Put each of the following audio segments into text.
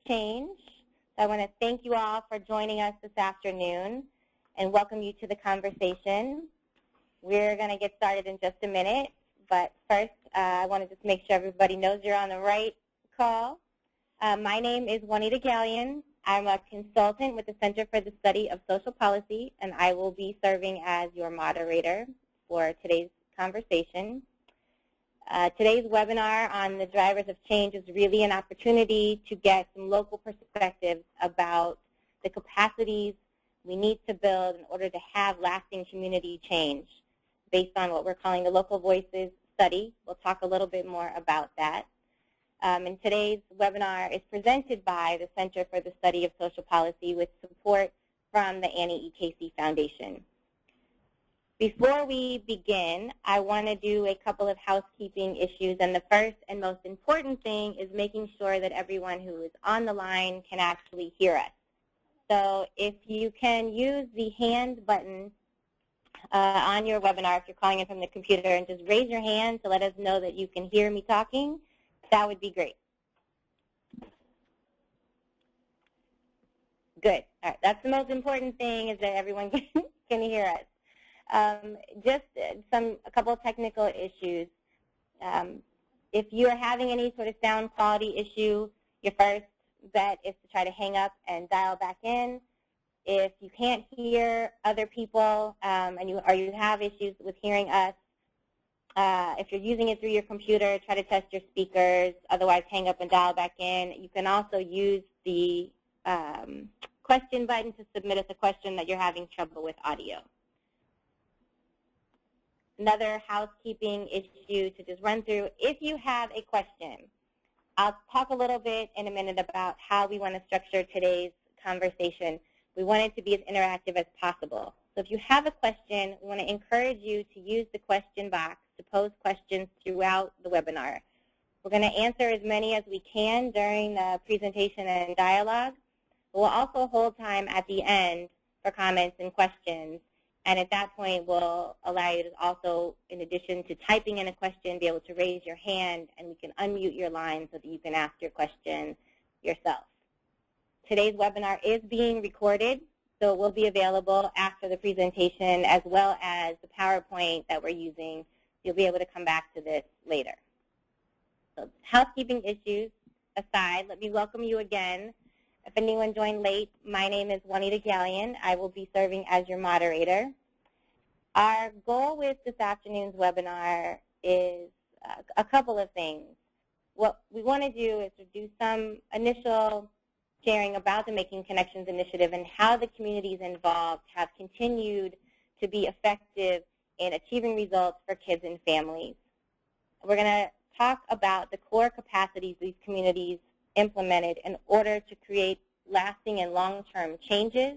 change. So I want to thank you all for joining us this afternoon and welcome you to the conversation. We're going to get started in just a minute, but first I want to just make sure everybody knows you're on the right call. My name is Juanita Gallion. I'm a consultant with the Center for the Study of Social Policy, and I will be serving as your moderator for today's conversation. Today's webinar on the drivers of change is really an opportunity to get some local perspectives about the capacities we need to build in order to have lasting community change based on what we're calling the Local Voices study. We'll talk a little bit more about that. And today's webinar is presented by the Center for the Study of Social Policy with support from the Annie E. Casey Foundation. Before we begin, I want to do a couple of housekeeping issues, and the first and most important thing is making sure that everyone who is on the line can actually hear us. So if you can use the hand button on your webinar, if you're calling in from the computer, and just raise your hand to let us know that you can hear me talking, that would be great. Good. All right. That's the most important thing, is that everyone can hear us. Just a couple of technical issues. If you are having any sort of sound quality issue, your first bet is to try to hang up and dial back in. If you can't hear other people and you have issues with hearing us, if you're using it through your computer, try to test your speakers. Otherwise, hang up and dial back in. You can also use the question button to submit us a question that you're having trouble with audio. Another housekeeping issue to just run through, if you have a question, I'll talk a little bit in a minute about how we want to structure today's conversation. We want it to be as interactive as possible. So if you have a question, we want to encourage you to use the question box to pose questions throughout the webinar. We're going to answer as many as we can during the presentation and dialogue. We'll also hold time at the end for comments and questions. And at that point, we'll allow you to also, in addition to typing in a question, be able to raise your hand, and we can unmute your line so that you can ask your question yourself. Today's webinar is being recorded, so it will be available after the presentation, as well as the PowerPoint that we're using. You'll be able to come back to this later. So housekeeping issues aside, let me welcome you again. If anyone joined late, my name is Juanita Gallion. I will be serving as your moderator. Our goal with this afternoon's webinar is a couple of things. What we want to do is to do some initial sharing about the Making Connections initiative and how the communities involved have continued to be effective in achieving results for kids and families. We're going to talk about the core capacities these communities implemented in order to create lasting and long-term changes,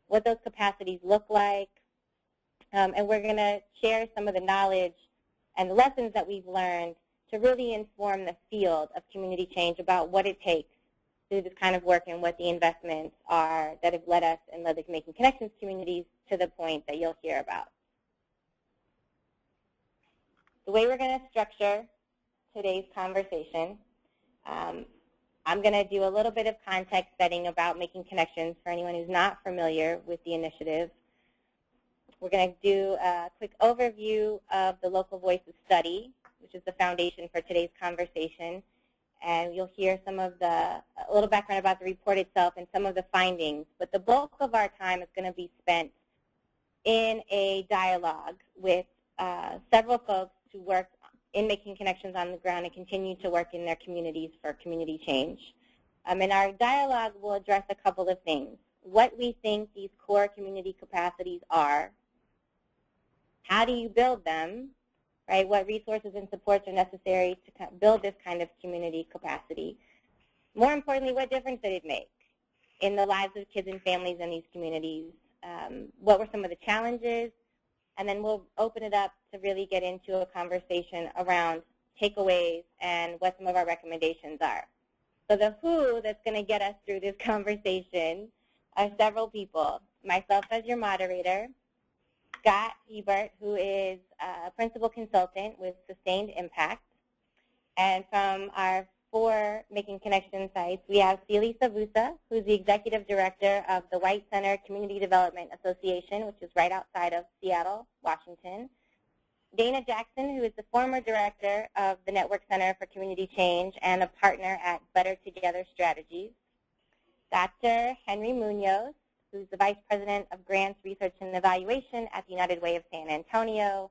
what those capacities look like, and we're going to share some of the knowledge and the lessons that we've learned to really inform the field of community change about what it takes to do this kind of work and what the investments are that have led us and led the Making Connections communities to the point that you'll hear about. The way we're going to structure today's conversation, I'm going to do a little bit of context setting about Making Connections for anyone who's not familiar with the initiative. We're going to do a quick overview of the Local Voices study, which is the foundation for today's conversation, and you'll hear a little background about the report itself and some of the findings. But the bulk of our time is going to be spent in a dialogue with several folks who work in Making Connections on the ground and continue to work in their communities for community change. And our dialogue will address a couple of things. What we think these core community capacities are, how do you build them, right? What resources and supports are necessary to build this kind of community capacity. More importantly, what difference did it make in the lives of kids and families in these communities? What were some of the challenges? And then we'll open it up to really get into a conversation around takeaways and what some of our recommendations are. So the who that's going to get us through this conversation are several people. Myself as your moderator, Scott Ebert, who is a principal consultant with Sustained Impact, and from our 4 Making Connections sites, we have Celie Savusa, who's the Executive Director of the White Center Community Development Association, which is right outside of Seattle, Washington. Dana Jackson, who is the former Director of the Network Center for Community Change and a partner at Better Together Strategies. Dr. Henry Munoz, who's the Vice President of Grants, Research, and Evaluation at the United Way of San Antonio.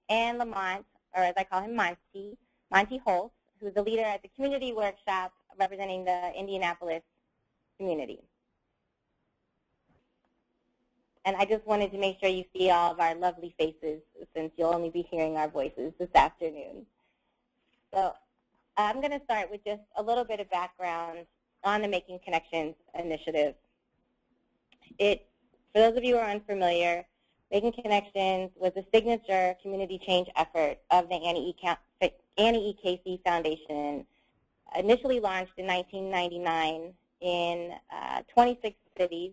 And Lamont, or as I call him, Monty Holtz, who's the leader at the community workshop representing the Indianapolis community. And I just wanted to make sure you see all of our lovely faces since you'll only be hearing our voices this afternoon. So I'm going to start with just a little bit of background on the Making Connections initiative. For those of you who are unfamiliar, Making Connections was a signature community change effort of the Annie E. Casey Foundation, initially launched in 1999 in 26 cities.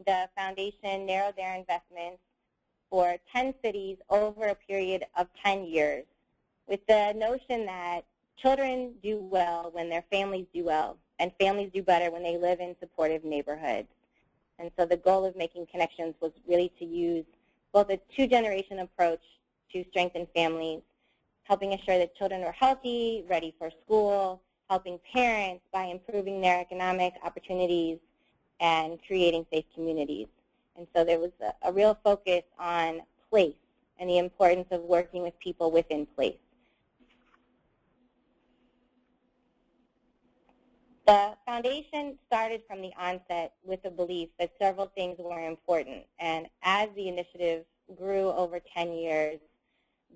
The foundation narrowed their investments for 10 cities over a period of 10 years with the notion that children do well when their families do well, and families do better when they live in supportive neighborhoods. And so the goal of Making Connections was really to use both a two-generation approach to strengthen families, helping assure that children were healthy, ready for school, helping parents by improving their economic opportunities, and creating safe communities. And so there was a real focus on place and the importance of working with people within place. The foundation started from the onset with the belief that several things were important. And as the initiative grew over 10 years,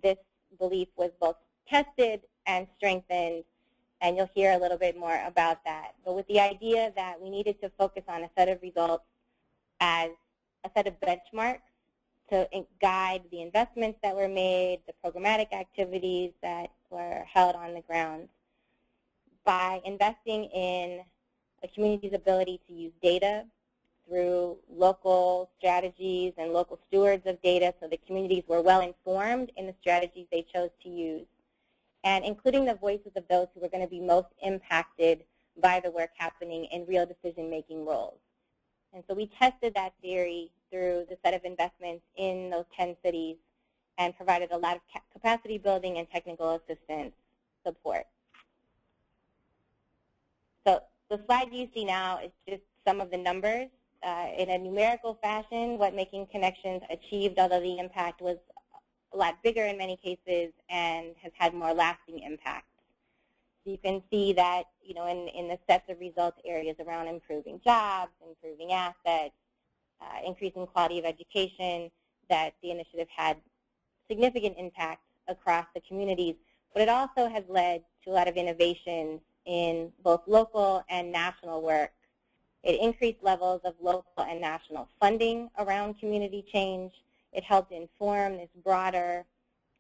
this belief was both tested and strengthened, and you'll hear a little bit more about that. But with the idea that we needed to focus on a set of results as a set of benchmarks to guide the investments that were made, the programmatic activities that were held on the ground. By investing in a community's ability to use data through local strategies and local stewards of data so the communities were well informed in the strategies they chose to use, and including the voices of those who were going to be most impacted by the work happening in real decision-making roles. And so we tested that theory through the set of investments in those 10 cities and provided a lot of capacity building and technical assistance support. So the slide you see now is just some of the numbers. In a numerical fashion, what Making Connections achieved, although the impact was a lot bigger in many cases and has had more lasting impacts. So you can see that, you know, in the sets of results areas around improving jobs, improving assets, increasing quality of education, that the initiative had significant impact across the communities, but it also has led to a lot of innovations in both local and national work. It increased levels of local and national funding around community change. It helped inform this broader,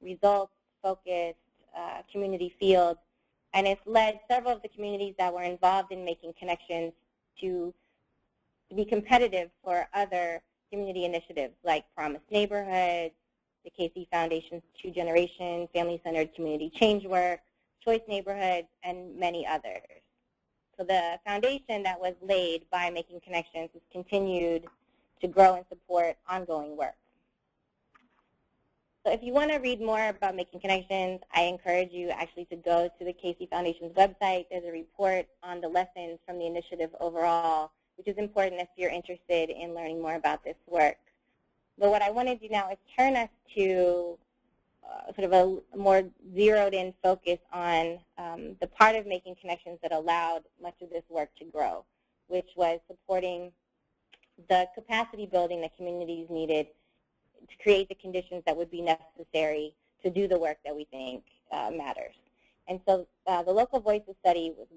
results-focused community field, and it's led several of the communities that were involved in Making Connections to be competitive for other community initiatives like Promise Neighborhoods, the Casey Foundation's two-generation family-centered community change work, Choice Neighborhoods, and many others. So the foundation that was laid by Making Connections has continued to grow and support ongoing work. So if you want to read more about Making Connections, I encourage you actually to go to the Casey Foundation's website. There's a report on the lessons from the initiative overall, which is important if you're interested in learning more about this work. But what I want to do now is turn us to sort of a more zeroed-in focus on the part of Making Connections that allowed much of this work to grow, which was supporting the capacity building that communities needed to create the conditions that would be necessary to do the work that we think matters. And so the Local Voices study was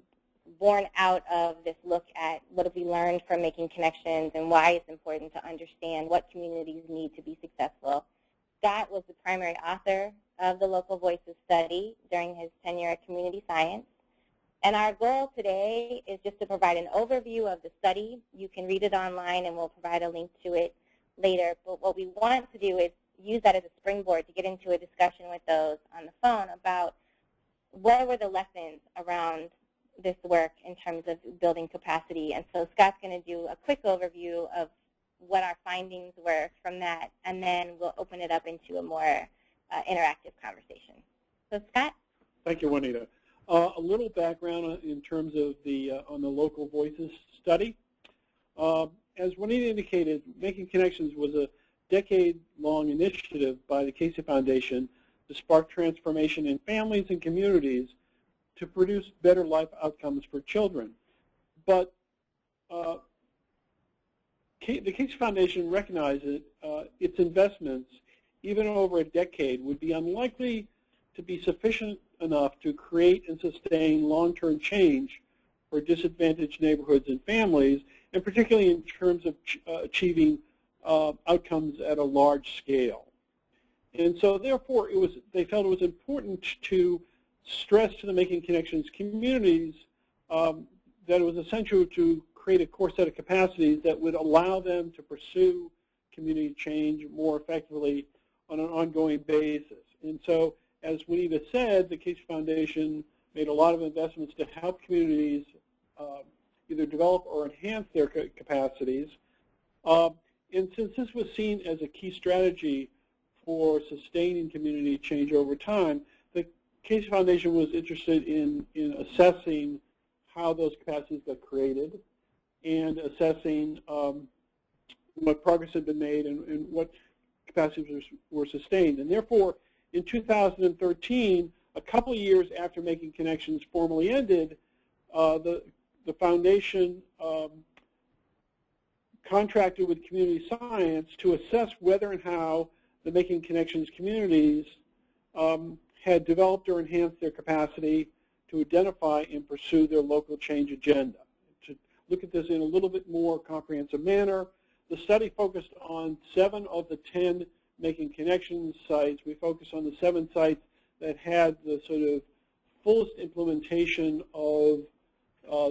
born out of this look at what have we learned from Making Connections and why it's important to understand what communities need to be successful. Scott was the primary author of the Local Voices study during his tenure at Community Science. And our goal today is just to provide an overview of the study. You can read it online, and we'll provide a link to it later. But what we want to do is use that as a springboard to get into a discussion with those on the phone about what were the lessons around this work in terms of building capacity. And so Scott's going to do a quick overview of what our findings were from that, and then we'll open it up into a more interactive conversation. So Scott? Thank you, Juanita. A little background in terms of the on the Local Voices study. As Juanita indicated, Making Connections was a decade-long initiative by the Casey Foundation to spark transformation in families and communities to produce better life outcomes for children. But the Casey Foundation recognized that its investments, even over a decade, would be unlikely to be sufficient enough to create and sustain long-term change for disadvantaged neighborhoods and families, and particularly in terms of achieving outcomes at a large scale. And so therefore, they felt it was important to stress to the Making Connections communities that it was essential to create a core set of capacities that would allow them to pursue community change more effectively on an ongoing basis. And so, as Juanita said, the Casey Foundation made a lot of investments to help communities either develop or enhance their capacities. And since this was seen as a key strategy for sustaining community change over time, the Casey Foundation was interested in assessing how those capacities got created and assessing what progress had been made and what capacities were sustained. And therefore, in 2013, a couple of years after Making Connections formally ended, the foundation contracted with community science to assess whether and how the Making Connections communities had developed or enhanced their capacity to identify and pursue their local change agenda. To look at this in a little bit more comprehensive manner, the study focused on 7 of the 10 Making Connections sites. We focused on the 7 sites that had the sort of fullest implementation of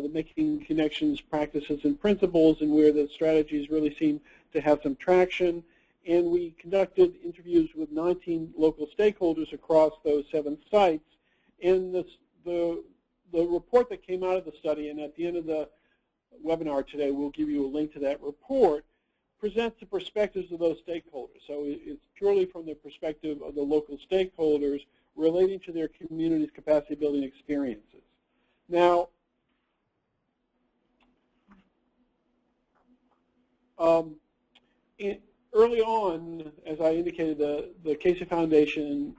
the Making Connections practices and principles, and where the strategies really seemed to have some traction. And we conducted interviews with 19 local stakeholders across those 7 sites. And the report that came out of the study, and at the end of the webinar today, we'll give you a link to that report, presents the perspectives of those stakeholders. So it's purely from the perspective of the local stakeholders relating to their community's capacity building experiences. Now, early on, as I indicated, the Casey Foundation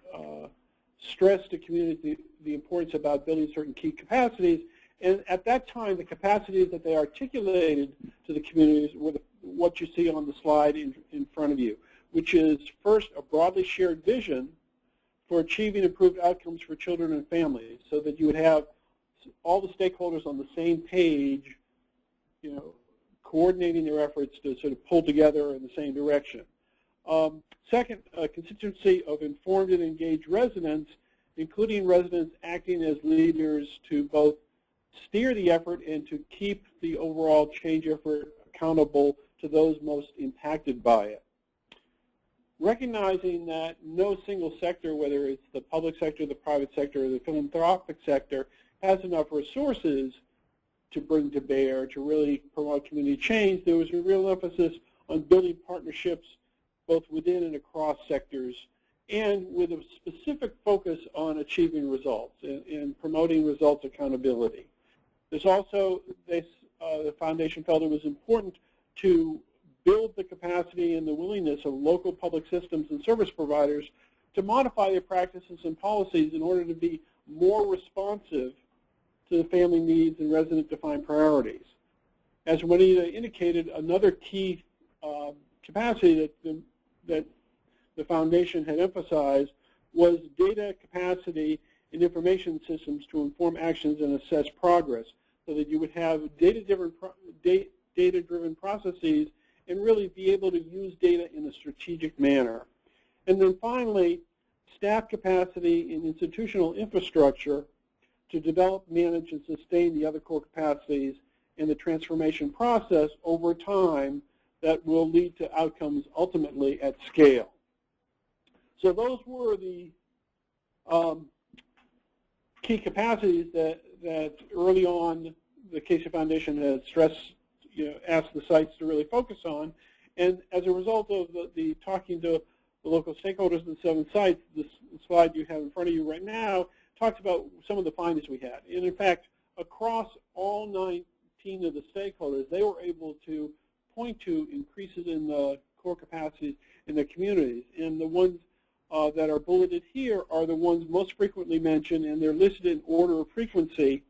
stressed to community the importance about building certain key capacities, and at that time, the capacities that they articulated to the communities were what you see on the slide in front of you, which is first a broadly shared vision for achieving improved outcomes for children and families, so that you would have all the stakeholders on the same page, you know, coordinating their efforts to sort of pull together in the same direction. Second, a constituency of informed and engaged residents, including residents acting as leaders to both steer the effort and to keep the overall change effort accountable to those most impacted by it. Recognizing that no single sector, whether it's the public sector, the private sector, or the philanthropic sector, has enough resources to bring to bear to really promote community change, there was a real emphasis on building partnerships both within and across sectors, and with a specific focus on achieving results and promoting results accountability. There's also, the foundation felt it was important to build the capacity and the willingness of local public systems and service providers to modify their practices and policies in order to be more responsive to the family needs and resident-defined priorities. As Juanita indicated, another key capacity that the foundation had emphasized was data capacity and information systems to inform actions and assess progress, so that you would have data-driven processes and really be able to use data in a strategic manner. And then finally, staff capacity and institutional infrastructure to develop, manage, and sustain the other core capacities in the transformation process over time that will lead to outcomes ultimately at scale. So those were the key capacities that early on the Casey Foundation had stressed, asked the sites to really focus on. And as a result of the talking to the local stakeholders in 7 sites, this slide you have in front of you right now talks about some of the findings we had. And in fact, across all 19 of the stakeholders, they were able to point to increases in the core capacities in their communities. And the ones that are bulleted here are the ones most frequently mentioned, and they're listed in order of frequency.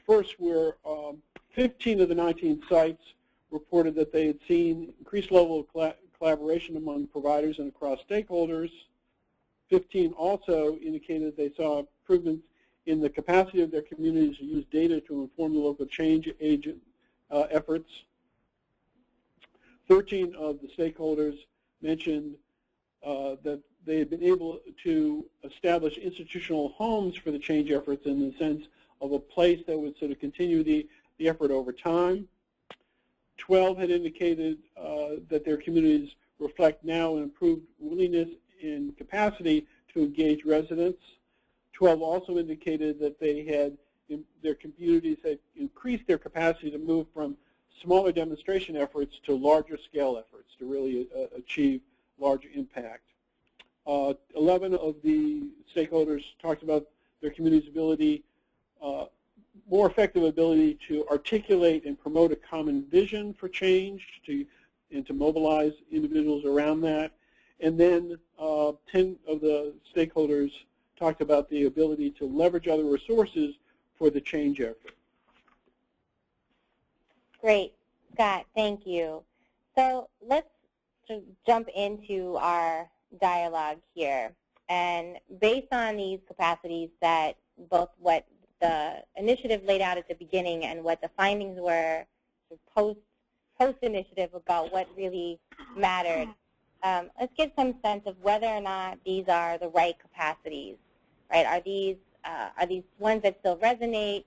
First, where 15 of the 19 sites reported that they had seen increased level of collaboration among providers and across stakeholders. 15 also indicated they saw improvements in the capacity of their communities to use data to inform the local change agent efforts. 13 of the stakeholders mentioned that they had been able to establish institutional homes for the change efforts in the sense of a place that would sort of continue the effort over time. 12 had indicated that their communities reflect now an improved willingness and capacity to engage residents. 12 also indicated that their communities had increased their capacity to move from smaller demonstration efforts to larger scale efforts to really achieve larger impact. 11 of the stakeholders talked about their community's ability, more effective ability to articulate and promote a common vision for change and to mobilize individuals around that. And then 10 of the stakeholders talked about the ability to leverage other resources for the change effort. Great, Scott, thank you. So let's jump into our dialogue here. And based on these capacities that both what the initiative laid out at the beginning and what the findings were post-initiative about what really mattered, let's get some sense of whether or not these are the right capacities, right? Are these ones that still resonate?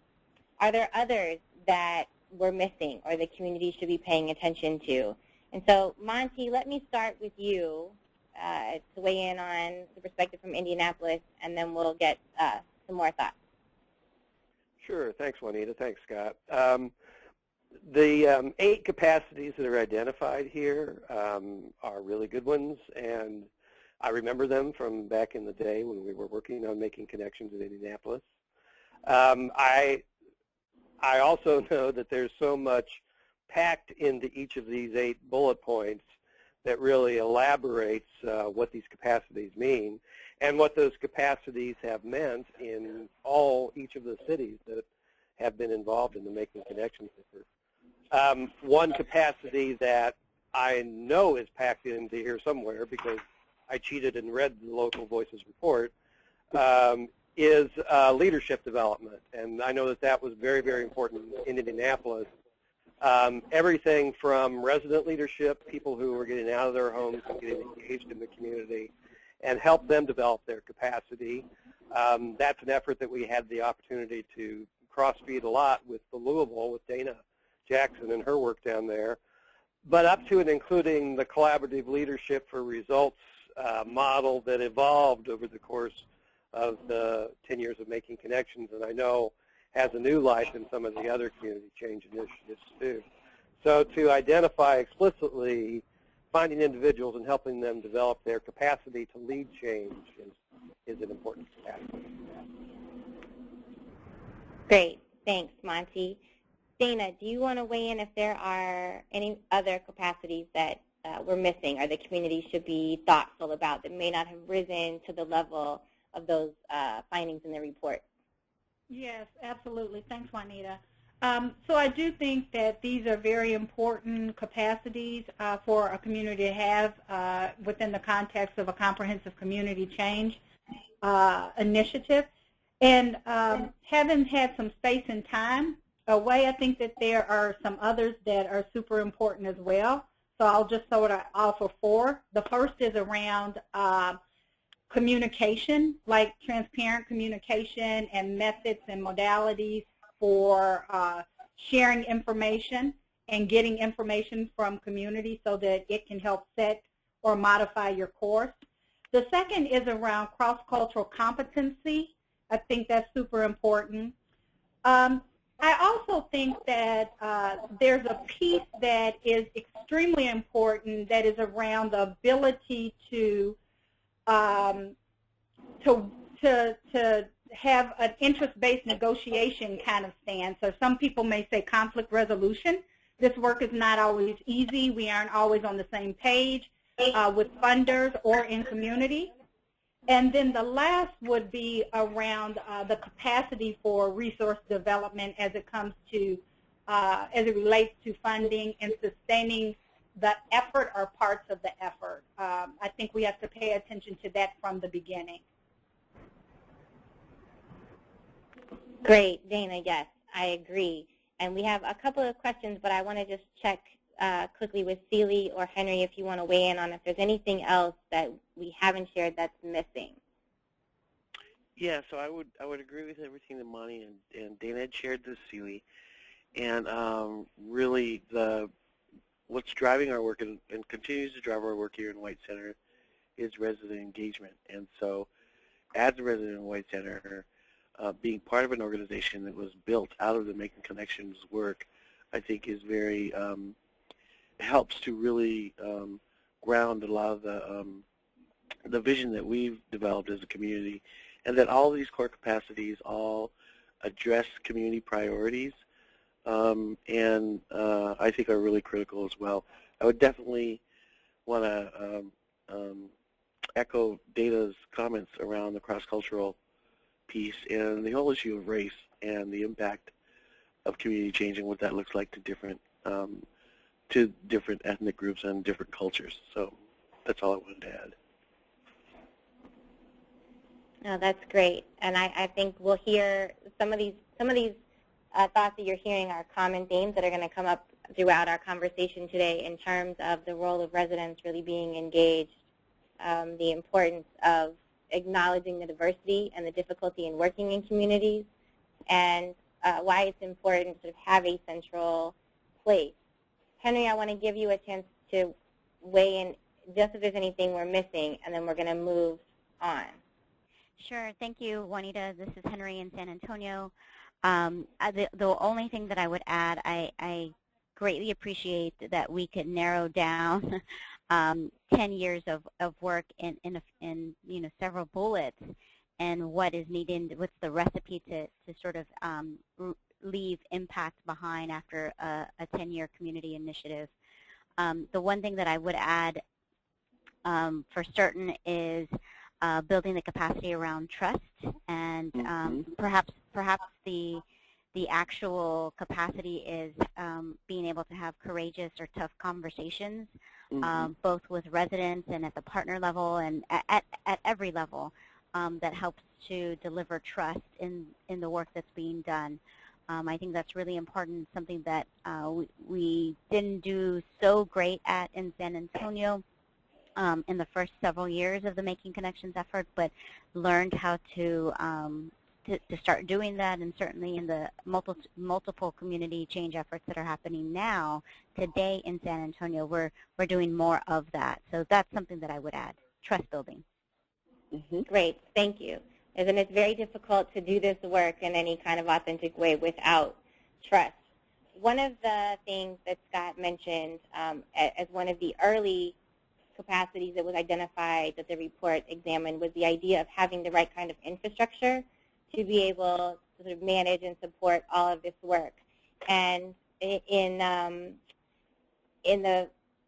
Are there others that we're missing or the community should be paying attention to? And so, Monty, let me start with you to weigh in on the perspective from Indianapolis, and then we'll get some more thoughts. Sure. Thanks, Juanita. Thanks, Scott. The 8 capacities that are identified here are really good ones, and I remember them from back in the day when we were working on making connections in Indianapolis. I also know that there's so much packed into each of these 8 bullet points that really elaborates what these capacities mean and what those capacities have meant in each of the cities that have been involved in the Making Connections effort. One capacity that I know is packed into here somewhere because I cheated and read the Local Voices report is leadership development. And I know that that was very, very important in Indianapolis. Everything from resident leadership, people who are getting out of their homes and getting engaged in the community, and help them develop their capacity. That's an effort that we had the opportunity to cross-feed a lot with the Louisville, with Dana Jackson and her work down there, but up to and including the collaborative leadership for results model that evolved over the course of the 10 years of Making Connections, and I know has a new life in some of the other community change initiatives too. So to identify explicitly finding individuals and helping them develop their capacity to lead change is an important capacity. Great. Thanks, Monty. Dana, do you want to weigh in if there are any other capacities that we're missing or the community should be thoughtful about that may not have risen to the level of those findings in the report? Yes, absolutely. Thanks, Juanita. So I do think that these are very important capacities for a community to have within the context of a comprehensive community change initiative. And having had some space and time away, I think that there are some others that are super important as well. So I'll just sort of offer 4. The first is around communication, like transparent communication and methods and modalities for sharing information and getting information from community so that it can help set or modify your course. The second is around cross-cultural competency. I think that's super important. I also think that there's a piece that is extremely important that is around the ability to have an interest-based negotiation kind of stance. So some people may say conflict resolution. This work is not always easy. We aren't always on the same page with funders or in community. And then the last would be around the capacity for resource development as it comes to, as it relates to funding and sustaining the effort or parts of the effort. I think we have to pay attention to that from the beginning. Great, Dana, yes, I agree. And we have a couple of questions, but I want to just check quickly with Celie or Henry if you want to weigh in on if there's anything else that we haven't shared that's missing. Yeah, so I would agree with everything that Monty and Dana had shared this, Celie. And really what's driving our work and continues to drive our work here in White Center is resident engagement. And so as a resident in White Center, being part of an organization that was built out of the Making Connections work, I think is very, helps to really ground a lot of the vision that we've developed as a community, and that all these core capacities all address community priorities, and I think are really critical as well. I would definitely want to echo Dana's comments around the cross-cultural piece and the whole issue of race and the impact of community change and what that looks like to different ethnic groups and different cultures. So that's all I wanted to add. No, that's great, and I think we'll hear some of these thoughts that you're hearing are common themes that are going to come up throughout our conversation today in terms of the role of residents really being engaged, the importance of acknowledging the diversity and the difficulty in working in communities, and why it's important to have a central place. Henry, I want to give you a chance to weigh in just if there's anything we're missing, and then we're going to move on. Sure. Thank you, Juanita. This is Henry in San Antonio. The only thing that I would add, I greatly appreciate that we could narrow down 10 years of work in several bullets, and what is needed, what's the recipe to sort of leave impact behind after a 10-year community initiative. The one thing that I would add for certain is building the capacity around trust, and perhaps the actual capacity is being able to have courageous or tough conversations, both with residents and at the partner level and at every level, that helps to deliver trust in the work that's being done. I think that's really important, something that we didn't do so great at in San Antonio in the first several years of the Making Connections effort, but learned how to start doing that, and certainly in the multiple community change efforts that are happening now, today in San Antonio, we're doing more of that. So that's something that I would add, trust building. Great, thank you. And it's very difficult to do this work in any kind of authentic way without trust. One of the things that Scott mentioned as one of the early capacities that was identified that the report examined was the idea of having the right kind of infrastructure to be able to sort of manage and support all of this work. And in the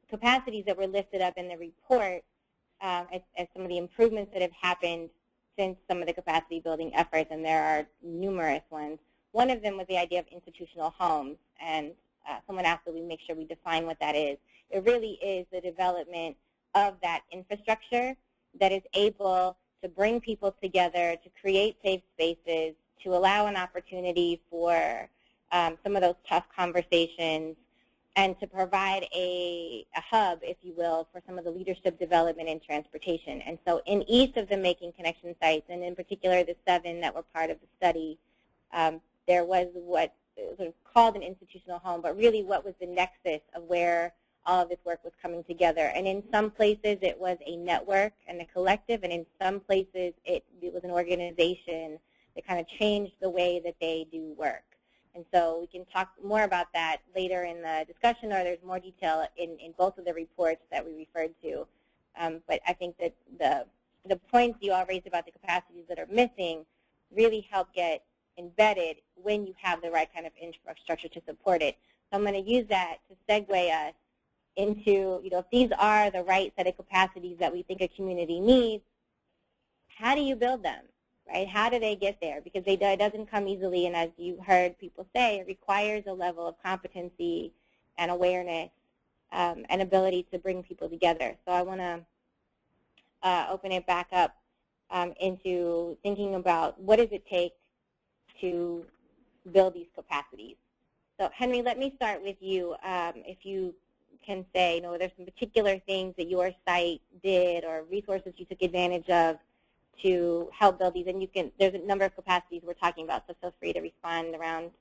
capacities that were lifted up in the report, as some of the improvements that have happened since some of the capacity building efforts, and there are numerous ones, one of them was the idea of institutional homes. And someone asked that we make sure we define what that is. It really is the development of that infrastructure that is able to bring people together, to create safe spaces, to allow an opportunity for some of those tough conversations, and to provide a hub, if you will, for some of the leadership development and transportation. And so in each of the Making Connection sites, and in particular the 7 that were part of the study, there was what sort of called an institutional home, but really what was the nexus of where all of this work was coming together. And in some places it was a network and a collective, and in some places it was an organization that kind of changed the way that they do work. And so we can talk more about that later in the discussion, or there's more detail in both of the reports that we referred to. But I think that the points you all raised about the capacities that are missing really help get embedded when you have the right kind of infrastructure to support it. So I'm going to use that to segue us into, if these are the right set of capacities that we think a community needs, how do you build them, right? How do they get there? Because it doesn't come easily, and as you heard people say, it requires a level of competency and awareness and ability to bring people together. So I want to open it back up into thinking about what does it take to build these capacities. So Henry, let me start with you. If you can say, there's some particular things that your site did or resources you took advantage of to help build these, and there's a number of capacities we're talking about, so feel free to respond around,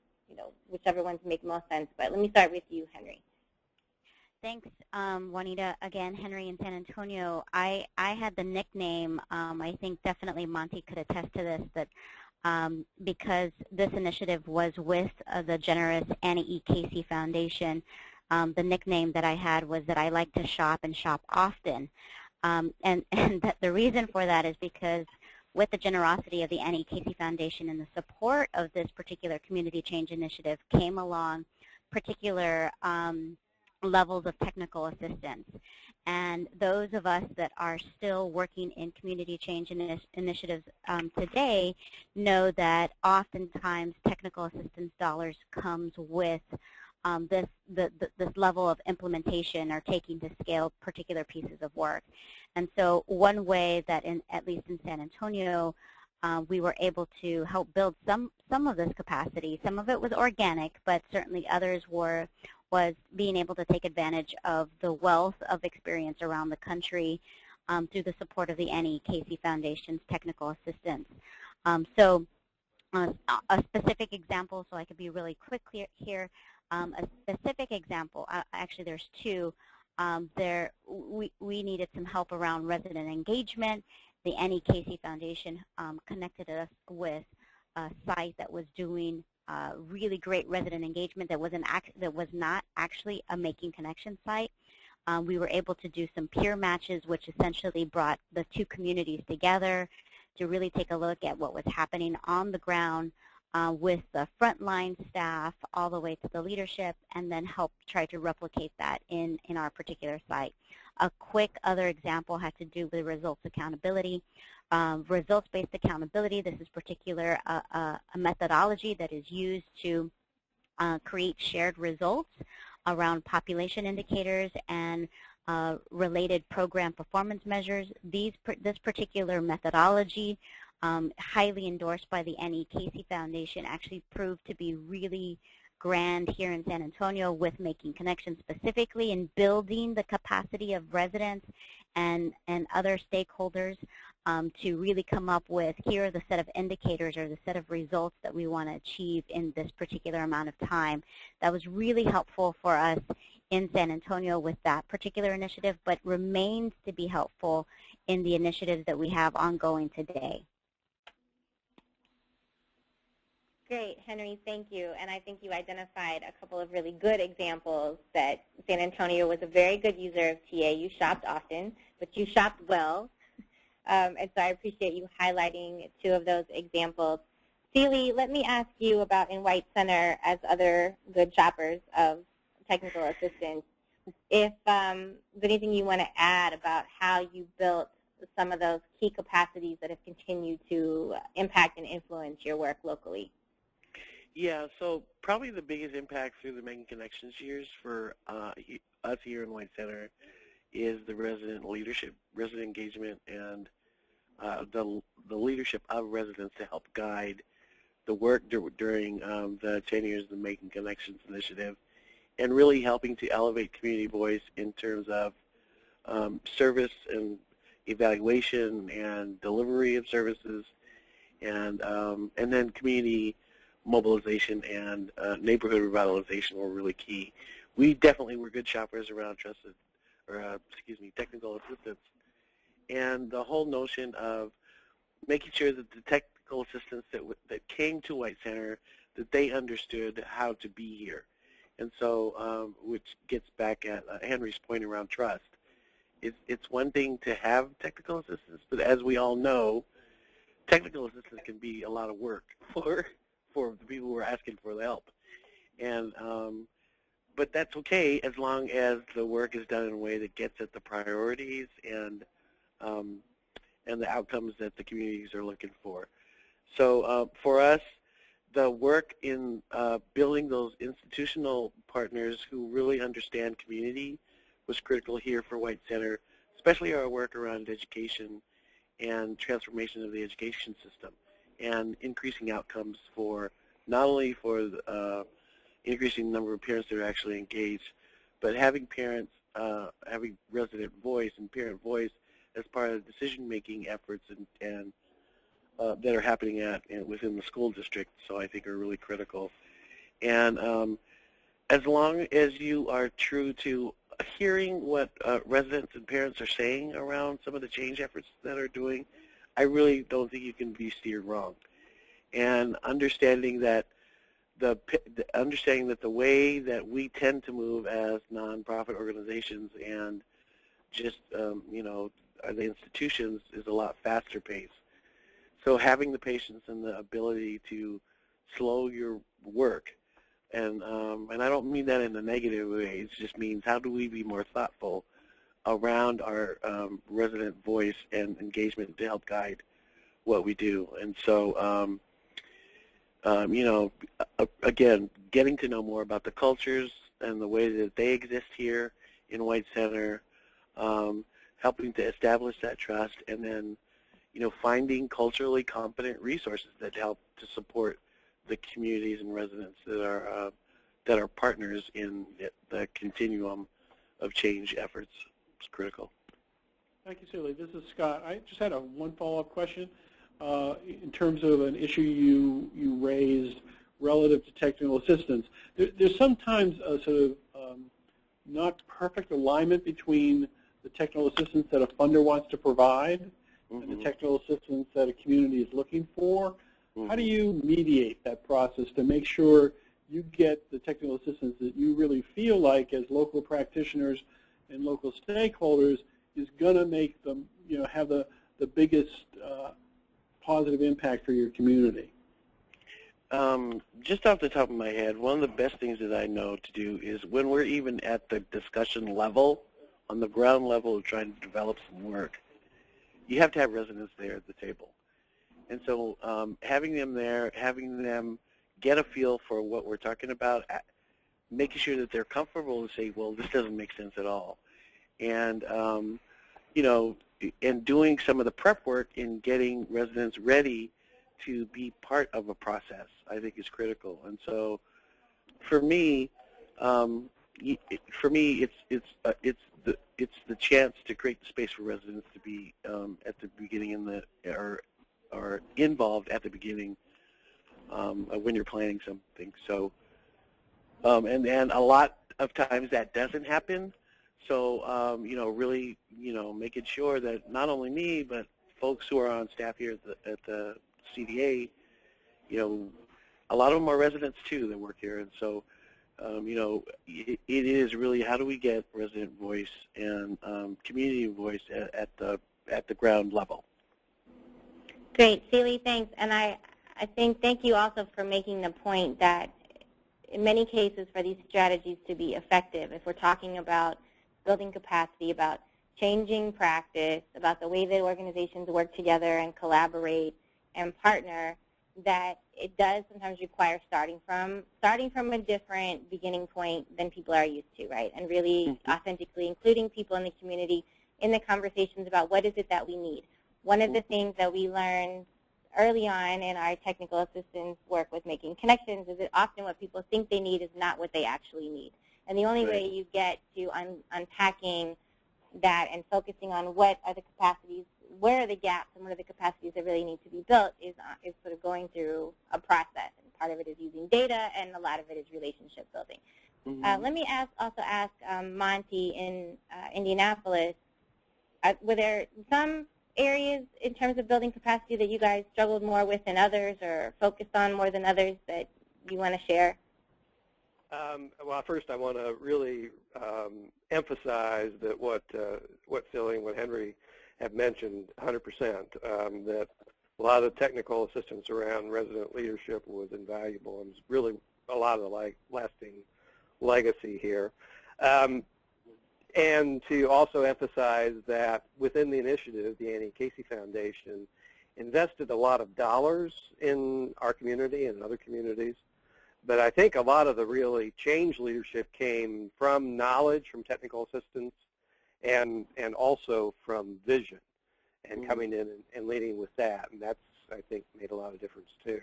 whichever ones make most sense. But let me start with you, Henry. Thanks, Juanita. Again, Henry in San Antonio. I had the nickname, I think definitely Monty could attest to this, that because this initiative was with the generous Annie E. Casey Foundation, the nickname that I had was that I like to shop and shop often. And the reason for that is because with the generosity of the Annie Casey Foundation and the support of this particular community change initiative came along particular levels of technical assistance. And those of us that are still working in community change initiatives today know that oftentimes technical assistance dollars comes with this level of implementation or taking to scale particular pieces of work. And so one way that, at least in San Antonio, we were able to help build some of this capacity. Some of it was organic, but certainly others was being able to take advantage of the wealth of experience around the country through the support of the Annie Casey Foundation's technical assistance. So a specific example, so I could be really quick here, a specific example, actually there's two. We needed some help around resident engagement. The Annie Casey Foundation connected us with a site that was doing really great resident engagement that was not actually a Making Connection site. We were able to do some peer matches, which essentially brought the two communities together to really take a look at what was happening on the ground with the frontline staff all the way to the leadership, and then help try to replicate that in our particular site. A quick other example had to do with results accountability. Results-based accountability, this is particular a methodology that is used to create shared results around population indicators and related program performance measures. This particular methodology, highly endorsed by the Annie Casey Foundation, actually proved to be really grand here in San Antonio with Making Connections specifically in building the capacity of residents and other stakeholders to really come up with, here are the set of indicators or the set of results that we want to achieve in this particular amount of time. That was really helpful for us in San Antonio with that particular initiative, but remains to be helpful in the initiatives that we have ongoing today. Great, Henry, thank you. And I think you identified a couple of really good examples that San Antonio was a very good user of TA. You shopped often, but you shopped well. And so I appreciate you highlighting two of those examples. Celie, let me ask you about in White Center, as other good shoppers of technical assistance, if there's anything you want to add about how you built some of those key capacities that have continued to impact and influence your work locally. Yeah, so probably the biggest impact through the Making Connections years for us here in White Center is the resident leadership, resident engagement, and the leadership of residents to help guide the work during the 10 years of the Making Connections initiative, and really helping to elevate community voice in terms of service and evaluation and delivery of services, and then community mobilization and neighborhood revitalization were really key. We definitely were good shoppers around technical assistance, and the whole notion of making sure that the technical technical assistants that came to White Center that they understood how to be here. And so, which gets back at Henry's point around trust. It's one thing to have technical assistance, but as we all know, technical assistance can be a lot of work for the people who are asking for the help. And but that's okay as long as the work is done in a way that gets at the priorities and the outcomes that the communities are looking for. So for us, the work in building those institutional partners who really understand community was critical here for White Center, especially our work around education and transformation of the education system and increasing outcomes for not only for increasing the number of parents that are actually engaged, but having parents, having resident voice and parent voice as part of decision-making efforts and that are happening within the school district, so I think are really critical. And as long as you are true to hearing what residents and parents are saying around some of the change efforts that are doing, I really don't think you can be steered wrong. And understanding that the way that we tend to move as nonprofit organizations and just the institutions is a lot faster paced. So having the patience and the ability to slow your work, and I don't mean that in a negative way, it just means how do we be more thoughtful around our resident voice and engagement to help guide what we do. And so, again, getting to know more about the cultures and the way that they exist here in White Center, helping to establish that trust, and then finding culturally competent resources that help to support the communities and residents that are partners in the continuum of change efforts is critical. Thank you, Celie. This is Scott. I just had one follow-up question in terms of an issue you raised relative to technical assistance. There's sometimes a sort of not perfect alignment between the technical assistance that a funder wants to provide and the technical assistance that a community is looking for. How do you mediate that process to make sure you get the technical assistance that you really feel like, as local practitioners and local stakeholders, is going to make them, have the biggest positive impact for your community? Just off the top of my head, one of the best things that I know to do is when we're even at the discussion level, on the ground level of trying to develop some work, you have to have residents there at the table. And so having them there, having them get a feel for what we're talking about, making sure that they're comfortable to say, well, this doesn't make sense at all. And, and doing some of the prep work in getting residents ready to be part of a process, I think is critical. And so for me, it's the chance to create the space for residents to be at the beginning or involved at the beginning when you're planning something. So, and a lot of times that doesn't happen. So, really, making sure that not only me, but folks who are on staff here at the CDA, a lot of them are residents too that work here, and so. It is really how do we get resident voice and community voice at the ground level. Great, Celie, thanks. And I think thank you also for making the point that in many cases for these strategies to be effective, if we're talking about building capacity, about changing practice, about the way that organizations work together and collaborate and partner, that it does sometimes require starting from a different beginning point than people are used to, right? And really authentically including people in the community in the conversations about what is it that we need. One of the things that we learned early on in our technical assistance work with making connections is that often what people think they need is not what they actually need. And the only way you get to unpacking that and focusing on what are the capacities, where are the gaps, and what are the capacities that really need to be built is sort of going through a process. And part of it is using data, and a lot of it is relationship building. Let me also ask Monty in Indianapolis, were there some areas in terms of building capacity that you guys struggled more with than others or focused on more than others that you want to share? Well, first I want to really emphasize that what Silly and what Henry have mentioned 100%, that a lot of the technical assistance around resident leadership was invaluable and was really a lot of the lasting legacy here. And to also emphasize that within the initiative, the Annie Casey Foundation invested a lot of dollars in our community and other communities. But I think a lot of the really change leadership came from knowledge, from technical assistance, and also from vision, and coming in and leading with that. And that's, I think, made a lot of difference too.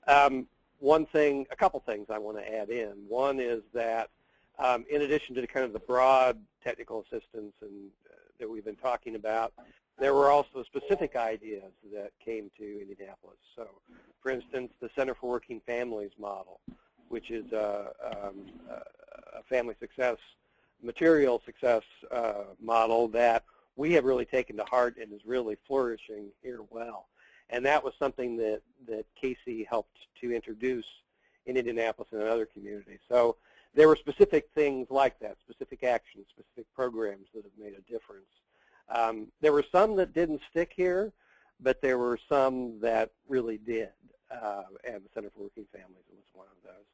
A couple things I want to add in. One is that in addition to kind of the broad technical assistance that we've been talking about, there were also specific ideas that came to Indianapolis. So, for instance, the Center for Working Families model, which is a family success, material success model that we have really taken to heart and is really flourishing here well. And that was something that Casey helped to introduce in Indianapolis and in other communities. So there were specific things like that, specific actions, specific programs that have made a difference. There were some that didn't stick here, but there were some that really did, and the Center for Working Families was one of those.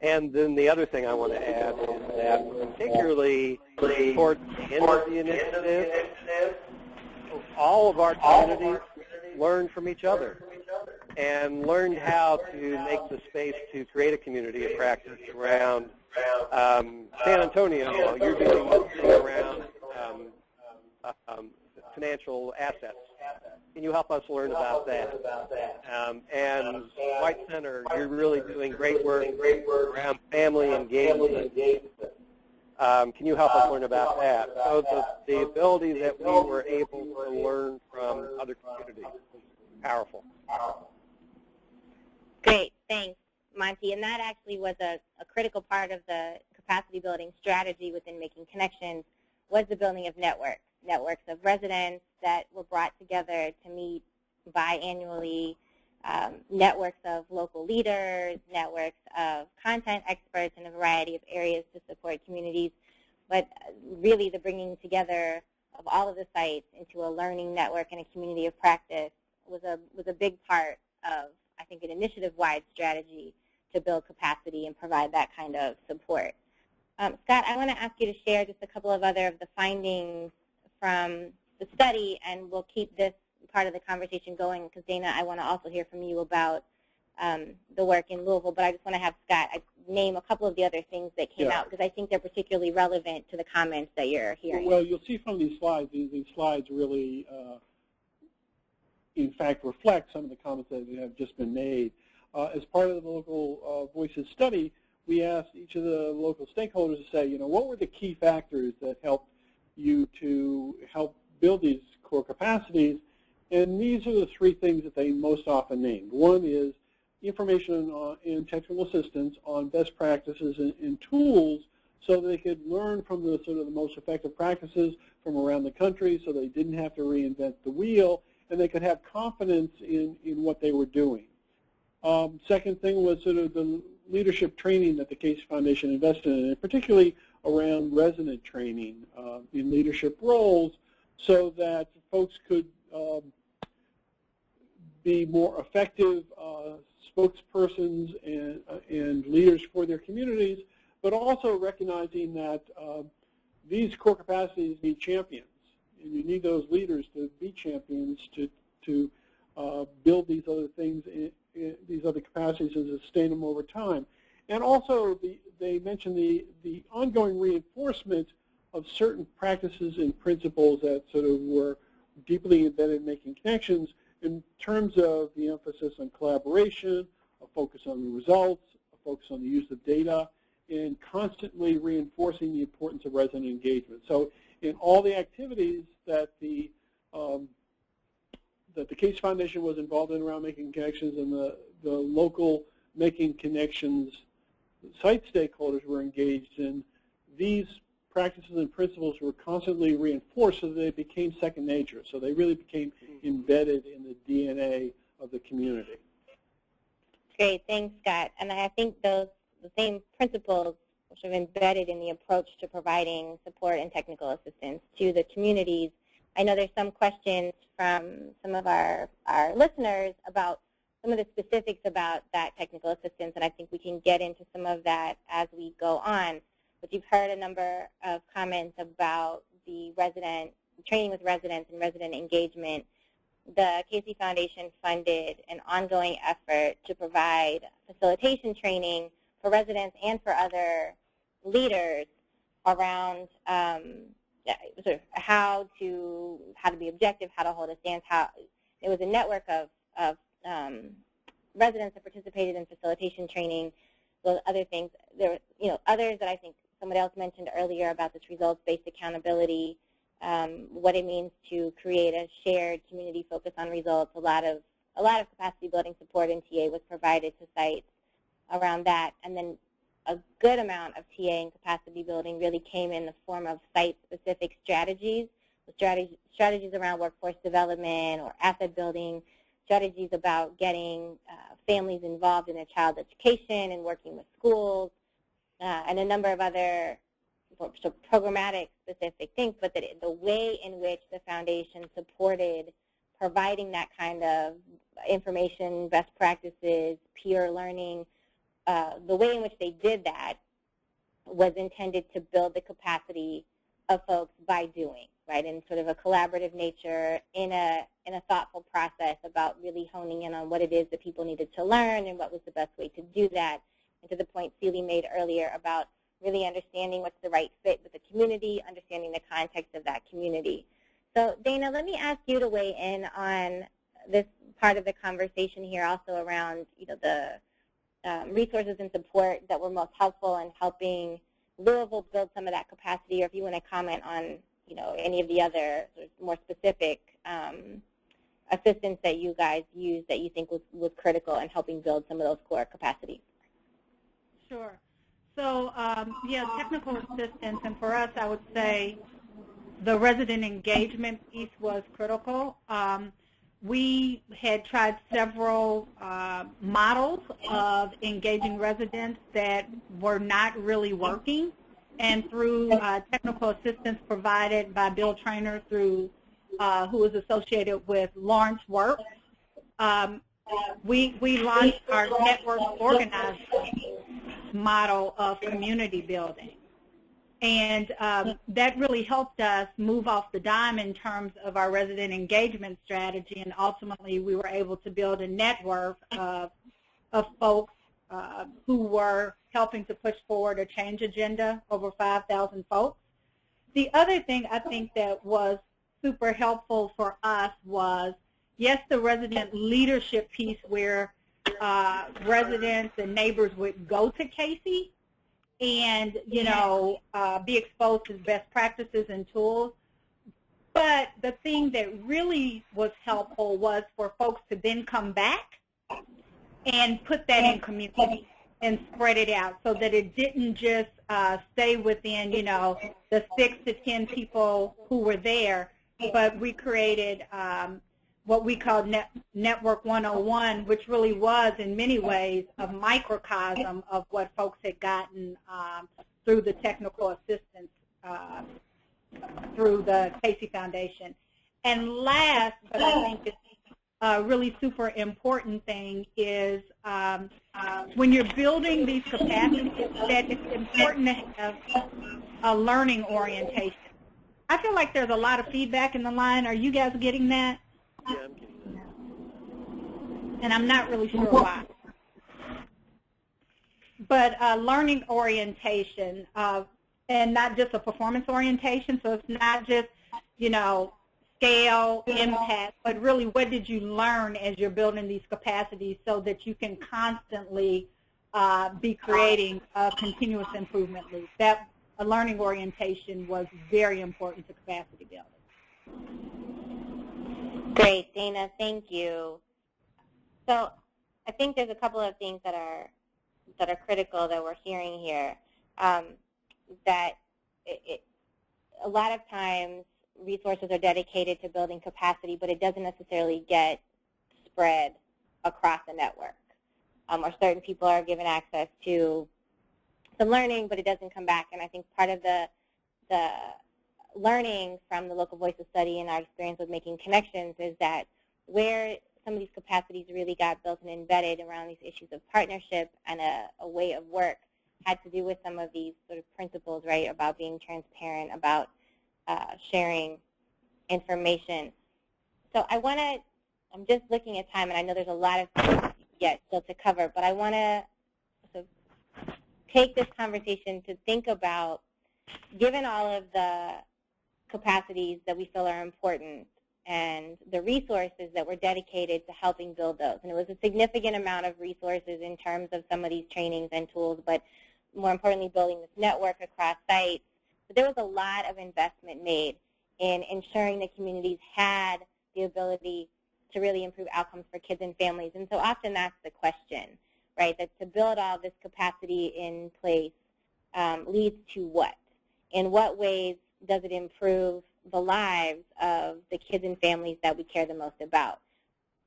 And then the other thing I want to add is that particularly towards the end of the initiative, all of our communities learned from each other and learned how to make the space to create a community of practice around San Antonio. You're doing this thing around financial assets. Can you help us learn about that? And White Center, you're really doing great work around family engagement. Can you help us learn about that? So the ability that we were able to learn from other communities is powerful. Great, thanks, Monty. And that actually was a critical part of the capacity building strategy within Making Connections, was the building of networks of residents that were brought together to meet biannually, networks of local leaders, networks of content experts in a variety of areas to support communities. But really the bringing together of all of the sites into a learning network and a community of practice was a big part of, I think, an initiative-wide strategy to build capacity and provide that kind of support. Scott, I want to ask you to share just a couple of other of the findings from the study, and we'll keep this part of the conversation going because, Dana, I want to also hear from you about the work in Louisville, but I just want to have Scott name a couple of the other things that came out because I think they're particularly relevant to the comments that you're hearing. Well, you'll see from these slides really, in fact, reflect some of the comments that have just been made. As part of the Local Voices study, we asked each of the local stakeholders to say, what were the key factors that helped you to help build these core capacities? And these are the three things that they most often named. One is information and technical assistance on best practices and tools so they could learn from the sort of the most effective practices from around the country so they didn't have to reinvent the wheel and they could have confidence in what they were doing. Second thing was sort of the leadership training that the Casey Foundation invested in, and particularly around resident training in leadership roles so that folks could be more effective spokespersons and leaders for their communities, but also recognizing that these core capacities need champions, and you need those leaders to be champions to build these other things, these other capacities and sustain them over time. And also, they mentioned the ongoing reinforcement of certain practices and principles that sort of were deeply embedded in Making Connections in terms of the emphasis on collaboration, a focus on the results, a focus on the use of data, and constantly reinforcing the importance of resident engagement. So in all the activities that the Casey Foundation was involved in around Making Connections and the local Making Connections site stakeholders were engaged in, these practices and principles were constantly reinforced so that they became second nature. So they really became embedded in the DNA of the community. Great, thanks, Scott. And I think the same principles which are embedded in the approach to providing support and technical assistance to the communities. I know there's some questions from some of our listeners about some of the specifics about that technical assistance, and I think we can get into some of that as we go on. But you've heard a number of comments about the training with residents and resident engagement. The Casey Foundation funded an ongoing effort to provide facilitation training for residents and for other leaders around sort of how to be objective, how to hold a stance. It was a network of residents that participated in facilitation training. Those other things, there were others that I think somebody else mentioned earlier about this results-based accountability, what it means to create a shared community focus on results. A lot of capacity building support in TA was provided to sites around that, and then a good amount of TA and capacity building really came in the form of site-specific strategies, strategies around workforce development or asset building, strategies about getting families involved in their child education and working with schools, and a number of other programmatic specific things, but the way in which the foundation supported providing that kind of information, best practices, peer learning, the way in which they did that was intended to build the capacity of folks by doing, right, in sort of a collaborative nature, in a thoughtful process about really honing in on what it is that people needed to learn and what was the best way to do that. And to the point Celie made earlier about really understanding what's the right fit with the community, understanding the context of that community. So Dana, let me ask you to weigh in on this part of the conversation here, also around the resources and support that were most helpful in helping Louisville build some of that capacity, or if you want to comment on any of the other sort of more specific assistance that you guys used that you think was critical in helping build some of those core capacities. Sure. So, yeah, technical assistance, and for us, I would say the resident engagement piece was critical. We had tried several models of engaging residents that were not really working, and through technical assistance provided by Bill Traynor who is associated with Lawrence Works, we launched our network organizing model of community building. And that really helped us move off the dime in terms of our resident engagement strategy, and ultimately we were able to build a network of folks who were helping to push forward a change agenda, over 5,000 folks. The other thing I think that was super helpful for us was, yes, the resident leadership piece where residents and neighbors would go to Casey and, be exposed to best practices and tools. But the thing that really was helpful was for folks to then come back and put that in community and spread it out so that it didn't just stay within, the 6 to 10 people who were there, but we created what we called Network 101, which really was, in many ways, a microcosm of what folks had gotten through the technical assistance through the Casey Foundation. And last, but I think it's a really super important thing, is when you're building these capacities, that it's important to have a learning orientation. I feel like there's a lot of feedback in the line. Are you guys getting that? Yeah, I'm getting that. And I'm not really sure why. But learning orientation, and not just a performance orientation, so it's not just, scale, impact, but really what did you learn as you're building these capacities so that you can constantly be creating a continuous improvement loop. That a learning orientation was very important to capacity building. Great, Dana, thank you. So I think there's a couple of things that are critical that we're hearing here. That a lot of times resources are dedicated to building capacity, but it doesn't necessarily get spread across the network. Or certain people are given access to some learning, but it doesn't come back. And I think part of the learning from the Local Voices study and our experience with making connections is that where some of these capacities really got built and embedded around these issues of partnership and a way of work had to do with some of these sort of principles, right, about being transparent, about sharing information. So I'm just looking at time, and I know there's a lot of things yet still to cover, but I want to sort of take this conversation to think about, given all of the capacities that we feel are important and the resources that were dedicated to helping build those. And it was a significant amount of resources in terms of some of these trainings and tools, but more importantly, building this network across sites. But there was a lot of investment made in ensuring that communities had the ability to really improve outcomes for kids and families. And so often that's the question, right, that to build all this capacity in place leads to what? In what ways does it improve the lives of the kids and families that we care the most about?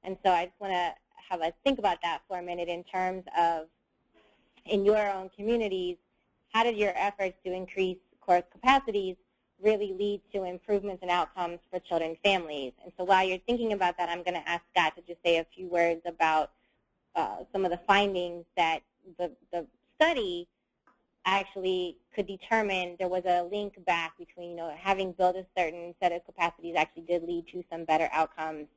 And so I just want to have us think about that for a minute in terms of, in your own communities, how did your efforts to increase core capacities really lead to improvements and outcomes for children and families? And so while you're thinking about that, I'm going to ask Scott to just say a few words about some of the findings that the study actually could determine there was a link back between, having built a certain set of capacities actually did lead to some better outcomes,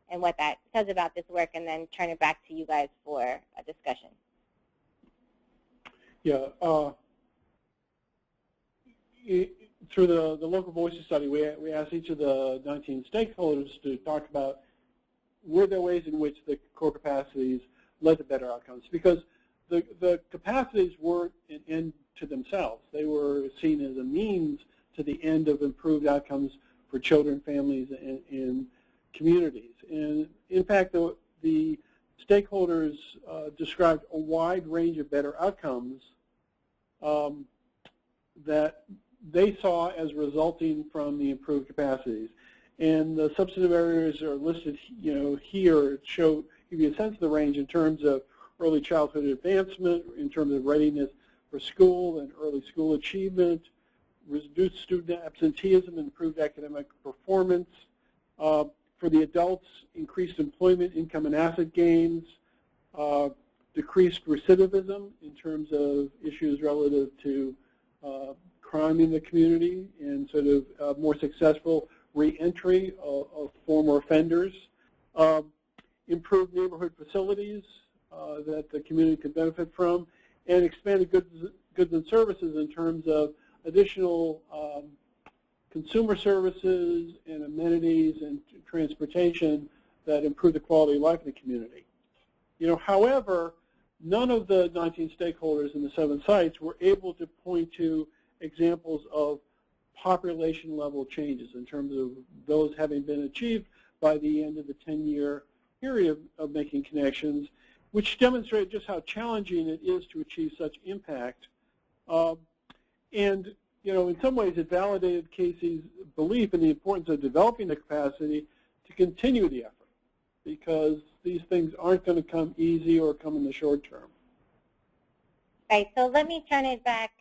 and what that says about this work, and then turn it back to you guys for a discussion. Yeah. Through the Local Voices study, we asked each of the 19 stakeholders to talk about were there ways in which the core capacities led to better outcomes, because the capacities weren't an end to themselves. They were seen as a means to the end of improved outcomes for children, families, and communities. And in fact, the stakeholders described a wide range of better outcomes that they saw as resulting from the improved capacities. And the substantive areas are listed, here to give you a sense of the range in terms of early childhood advancement, in terms of readiness for school and early school achievement, reduced student absenteeism, improved academic performance. For the adults, increased employment, income, and asset gains, decreased recidivism in terms of issues relative to crime in the community, and sort of more successful reentry of former offenders, improved neighborhood facilities that the community could benefit from, and expanded goods and services in terms of additional consumer services and amenities and transportation that improve the quality of life in the community. However, none of the 19 stakeholders in the 7 sites were able to point to examples of population-level changes in terms of those having been achieved by the end of the 10-year period of making connections, which demonstrate just how challenging it is to achieve such impact. And in some ways, it validated Casey's belief in the importance of developing the capacity to continue the effort, because these things aren't going to come easy or come in the short term. Right. So let me turn it back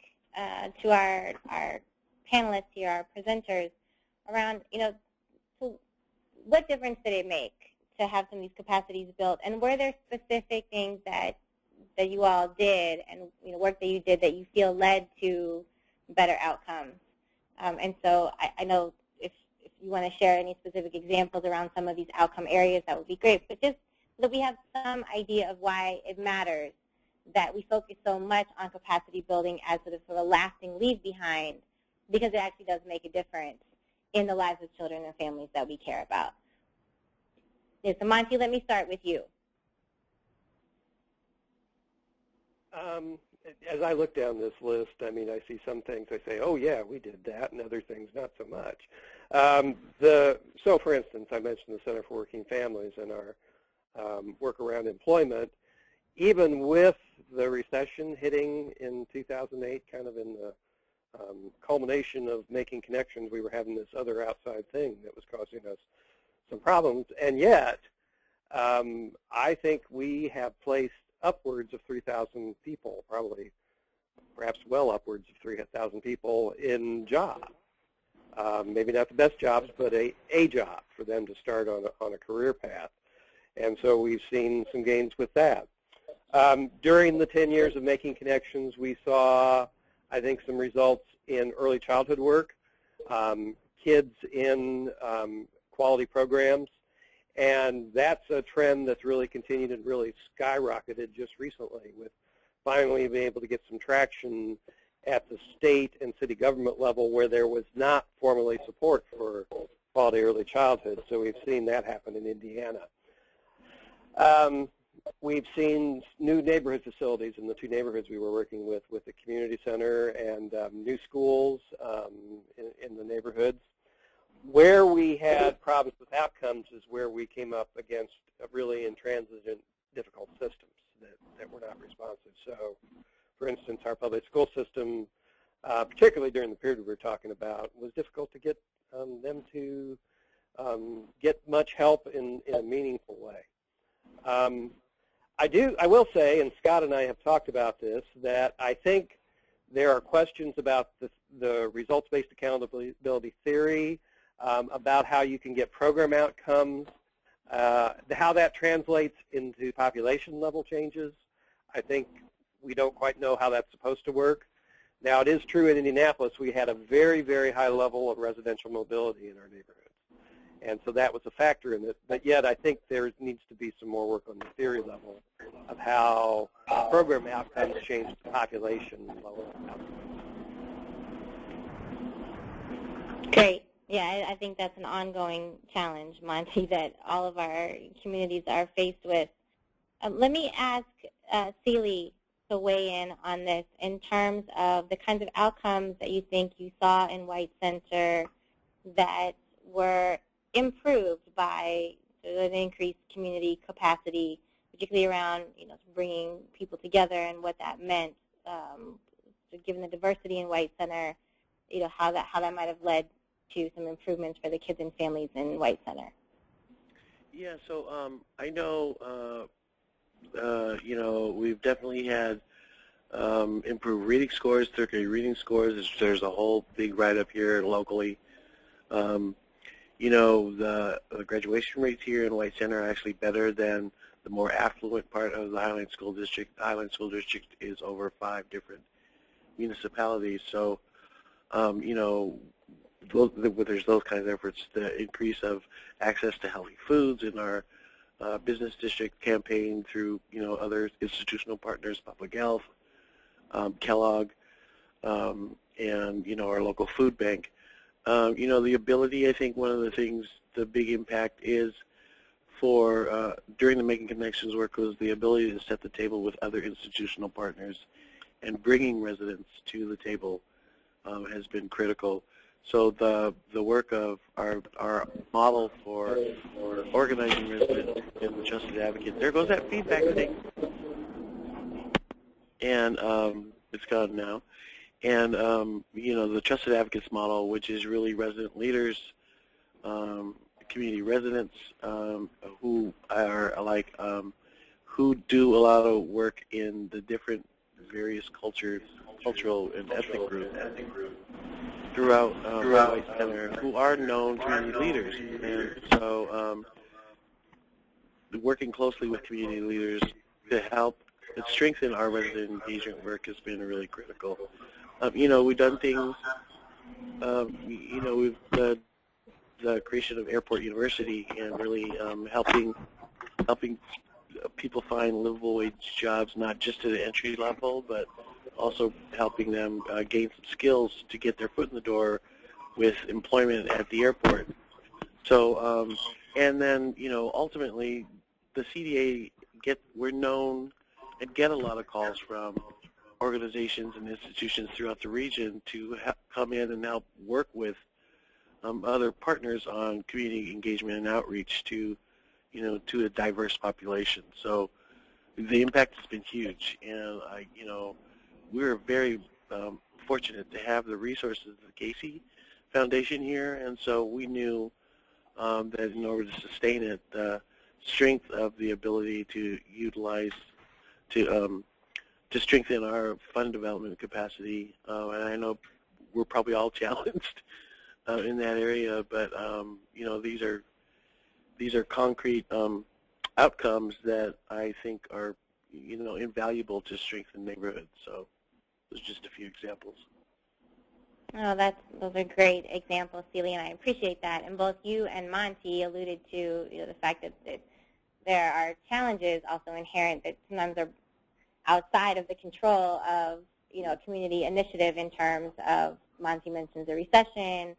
to our panelists here, our presenters, around, so what difference did it make to have some of these capacities built, and were there specific things that you all did and work that you did that you feel led to better outcomes? And so I know if you want to share any specific examples around some of these outcome areas, that would be great. But just so that we have some idea of why it matters that we focus so much on capacity building as sort of a lasting leave behind, because it actually does make a difference in the lives of children and families that we care about. Yeah, so Monty, let me start with you. As I look down this list, I see some things I say, oh yeah, we did that, and other things not so much. So for instance, I mentioned the Center for Working Families and our work around employment. Even with the recession hitting in 2008, kind of in the culmination of making connections, we were having this other outside thing that was causing us some problems. And yet, I think we have placed upwards of 3,000 people, probably perhaps well upwards of 3,000 people in jobs. Maybe not the best jobs, but a job for them to start on a career path. And so we've seen some gains with that. During the 10 years of making connections, we saw, I think, some results in early childhood work, kids in quality programs, and that's a trend that's really continued and really skyrocketed just recently, with finally being able to get some traction at the state and city government level where there was not formally support for quality early childhood. So we've seen that happen in Indiana. We've seen new neighborhood facilities in the two neighborhoods we were working with the community center and new schools in the neighborhoods. Where we had problems with outcomes is where we came up against really intransigent, difficult systems that were not responsive. So, for instance, our public school system, particularly during the period we were talking about, was difficult to get them to get much help in a meaningful way. I will say, and Scott and I have talked about this, that I think there are questions about the results-based accountability theory, about how you can get program outcomes, how that translates into population-level changes. I think we don't quite know how that's supposed to work. Now, it is true in Indianapolis we had a very, very high level of residential mobility in our neighborhoods. And so that was a factor in it. But yet I think there needs to be some more work on the theory level of how program outcomes change the population level outcomes. Great. Yeah, I think that's an ongoing challenge, Monty, that all of our communities are faced with. Let me ask Celie to weigh in on this in terms of the kinds of outcomes that you think you saw in White Center that were improved by an increased community capacity, particularly around bringing people together and what that meant, given the diversity in White Center, how that might have led to some improvements for the kids and families in White Center. Yeah, so I know, we've definitely had improved reading scores, third grade reading scores. There's a whole big write-up here locally. The graduation rates here in White Center are actually better than the more affluent part of the Highland School District. The Highland School District is over 5 different municipalities. So, there's those kinds of efforts. The increase of access to healthy foods in our business district campaign through, other institutional partners, Public Health, Kellogg, and, our local food bank. The ability, I think one of the things, the big impact is for, during the Making Connections work was the ability to set the table with other institutional partners, and bringing residents to the table has been critical. So the work of our model for organizing residents in the Trusted Advocate, there goes that feedback thing. And it's gone now. And, the Trusted Advocates model, which is really resident leaders, community residents who are who do a lot of work in the different various cultural and ethnic groups throughout White Center, who are known community leaders. And so working closely with community leaders to help strengthen our resident engagement work has been really critical. We've done things, we've done the creation of Airport University and really helping people find livable wage jobs, not just at the entry level, but also helping them gain some skills to get their foot in the door with employment at the airport. So, and then, ultimately, the CDA we're known and get a lot of calls from organizations and institutions throughout the region to come in and help work with other partners on community engagement and outreach to, to a diverse population. So the impact has been huge, and we were very fortunate to have the resources of the Casey Foundation here, and so we knew that in order to sustain it, the strength of the ability to utilize, to strengthen our fund development capacity, and I know we're probably all challenged in that area, but you know, these are concrete outcomes that I think are, you know, invaluable to strengthen neighborhoods. So those are just a few examples. Oh, those are great examples, Celia, and I appreciate that. And both you and Monty alluded to, you know, the fact that there are challenges also inherent that sometimes are outside of the control of, you know, a community initiative in terms of, Monty mentions the recession.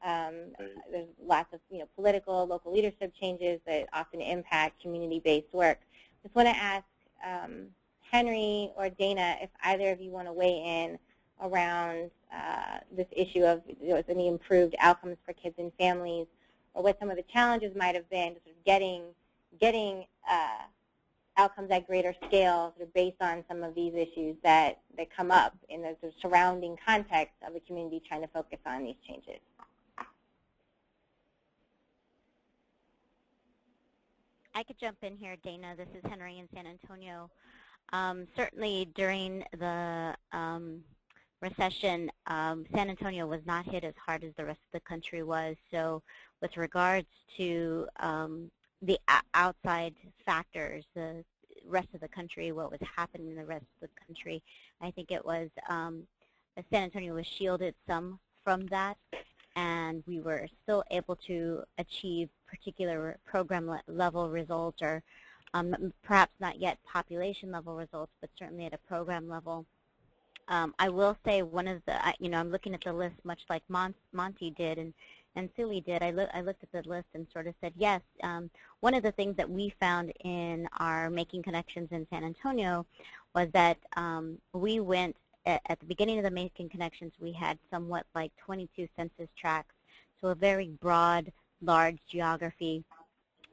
There's lots of, you know, political, local leadership changes that often impact community-based work. Just want to ask Henry or Dana if either of you want to weigh in around this issue of, you know, any improved outcomes for kids and families, or what some of the challenges might have been to sort of getting outcomes at greater scale, sort of based on some of these issues that come up in the surrounding context of the community trying to focus on these changes. I could jump in here, Dana. This is Henry in San Antonio. Certainly during the recession, San Antonio was not hit as hard as the rest of the country was. So with regards to the outside factors, the rest of the country, what was happening in the rest of the country, I think it was San Antonio was shielded some from that, and we were still able to achieve particular program level results, or perhaps not yet population level results, but certainly at a program level. I will say one of the, you know, I'm looking at the list much like Monty did and Silly did. I looked at the list and sort of said, yes, one of the things that we found in our Making Connections in San Antonio was that we went, at the beginning of the Making Connections, we had somewhat like 22 census tracts, so a very broad, large geography.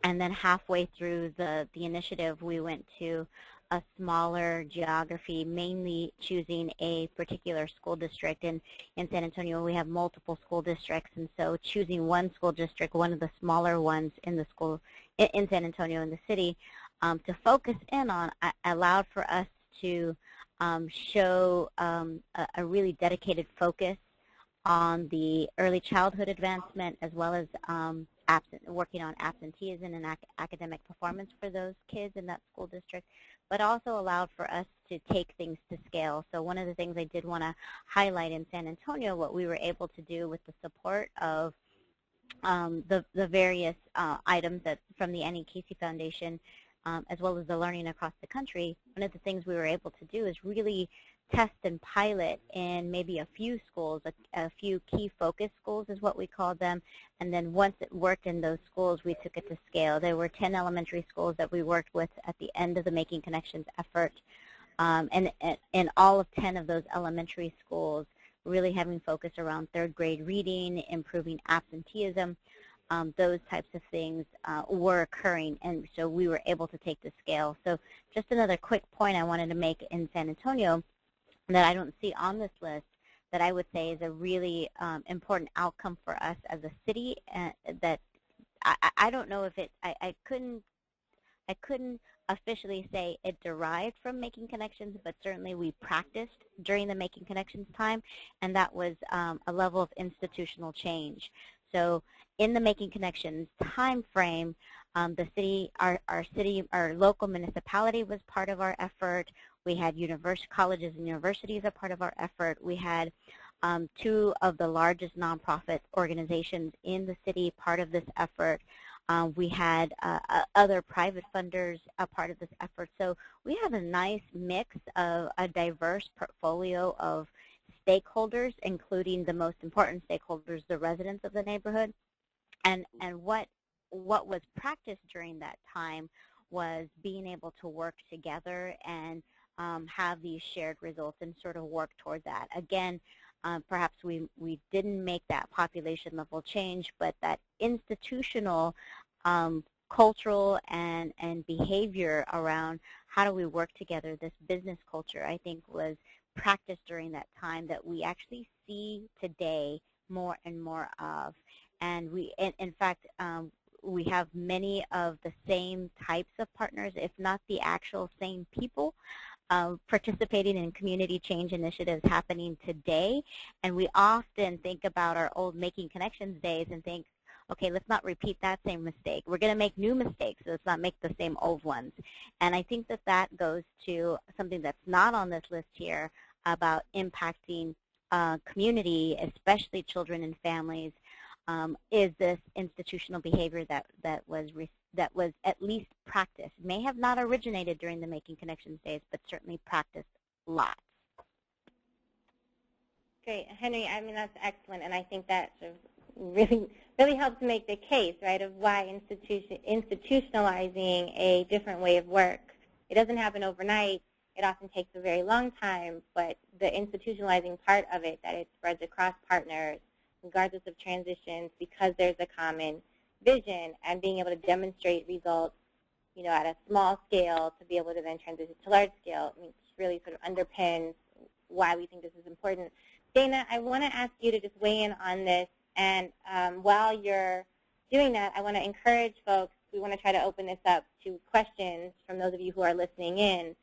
And then halfway through the initiative, we went to a smaller geography, mainly choosing a particular school district. In San Antonio, we have multiple school districts, and so choosing one school district, one of the smaller ones in the school in San Antonio in the city, to focus in on, allowed for us to show a really dedicated focus on the early childhood advancement, as well as working on absenteeism and academic performance for those kids in that school district, but also allowed for us to take things to scale. So one of the things I did want to highlight in San Antonio, what we were able to do with the support of the various items that from the Annie Casey Foundation, as well as the learning across the country, one of the things we were able to do is really test and pilot in maybe a few schools, a few key focus schools is what we called them, and then once it worked in those schools, we took it to scale. There were 10 elementary schools that we worked with at the end of the Making Connections effort, and in all of 10 of those elementary schools, really having focus around third grade reading, improving absenteeism, those types of things were occurring, and so we were able to take to scale. So just another quick point I wanted to make in San Antonio that I don't see on this list that I would say is a really important outcome for us as a city, that I don't know if it, I couldn't officially say it derived from Making Connections, but certainly we practiced during the Making Connections time, and that was a level of institutional change. So in the Making Connections time frame, the city, our local municipality was part of our effort. We had colleges and universities a part of our effort. We had 2 of the largest nonprofit organizations in the city part of this effort. We had other private funders a part of this effort. So we have a nice mix of a diverse portfolio of stakeholders, including the most important stakeholders, the residents of the neighborhood. And what was practiced during that time was being able to work together and have these shared results and sort of work toward that. Again, perhaps we didn't make that population level change, but that institutional, cultural, and behavior around how do we work together, this business culture, I think was practice during that time that we actually see today more and more of. And in fact, we have many of the same types of partners, if not the actual same people, participating in community change initiatives happening today. And we often think about our old Making Connections days and think, okay, let's not repeat that same mistake. We're going to make new mistakes, so let's not make the same old ones. And I think that that goes to something that's not on this list here about impacting community, especially children and families, is this institutional behavior that was at least practiced. May have not originated during the Making Connections days, but certainly practiced lots. Great, Henry. I mean, that's excellent, and I think that sort of really helps make the case, right, of why institutionalizing a different way of work. It doesn't happen overnight. It often takes a very long time, but the institutionalizing part of it, that it spreads across partners, regardless of transitions, because there's a common vision, and being able to demonstrate results, at a small scale to be able to then transition to large scale, I mean, it really sort of underpins why we think this is important. Dana, I want to ask you to just weigh in on this, and while you're doing that, I want to encourage folks, we want to try to open this up to questions from those of you who are listening in.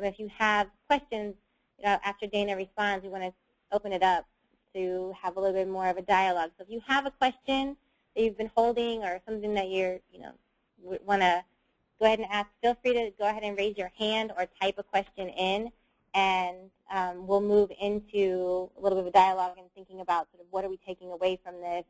If you have questions, after Dana responds, we want to open it up to have a little bit more of a dialogue. So if you have a question that you've been holding or something that you're, want to go ahead and ask, feel free to go ahead and raise your hand or type a question in, and we'll move into a little bit of a dialogue and thinking about sort of what are we taking away from this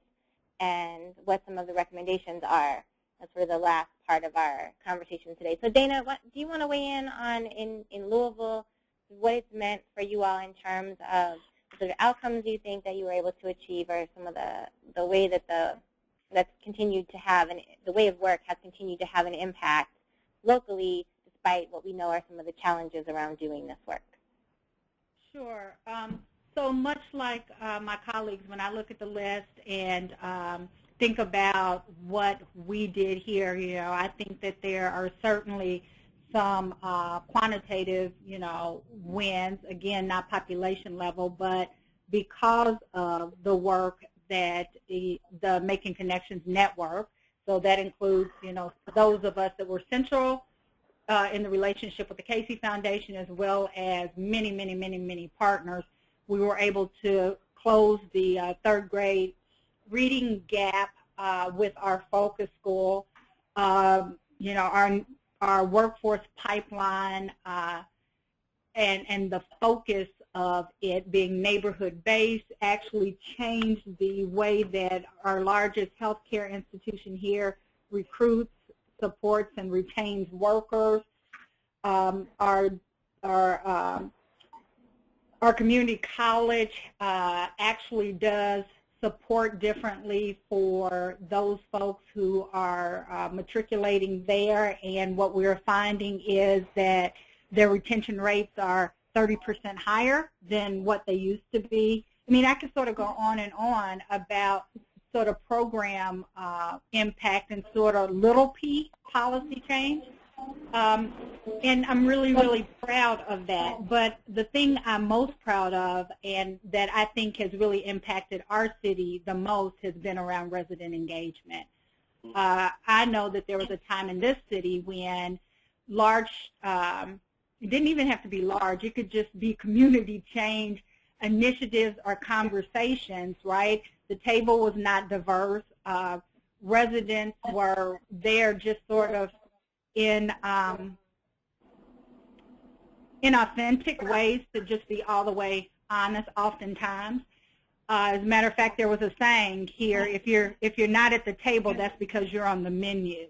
and what some of the recommendations are. That's sort of the last part of our conversation today. So Dana, do you want to weigh in on, in Louisville, what it's meant for you all in terms of sort of outcomes you think that you were able to achieve, or some of the way that that's continued to have, and the way of work has continued to have an impact locally, despite what we know are some of the challenges around doing this work? Sure. So much like my colleagues, when I look at the list and think about what we did here, I think that there are certainly some quantitative, wins, again, not population level, but because of the work that the Making Connections Network, so that includes, those of us that were central in the relationship with the Casey Foundation, as well as many, many, many, many partners, we were able to close the third grade reading gap with our focus school. Our workforce pipeline and the focus of it being neighborhood-based actually changed the way that our largest healthcare institution here recruits, supports, and retains workers. Our community college actually does support differently for those folks who are matriculating there, and what we're finding is that their retention rates are 30% higher than what they used to be. I mean, I could sort of go on and on about sort of program impact and sort of little p policy change. And I'm really, really proud of that. But the thing I'm most proud of, and that I think has really impacted our city the most, has been around resident engagement. I know that there was a time in this city when large, it didn't even have to be large, it could just be community change initiatives or conversations, right? The table was not diverse. Residents were there just sort of in authentic ways, to just be all the way honest oftentimes. As a matter of fact, there was a saying here, if you're not at the table, that's because you're on the menu.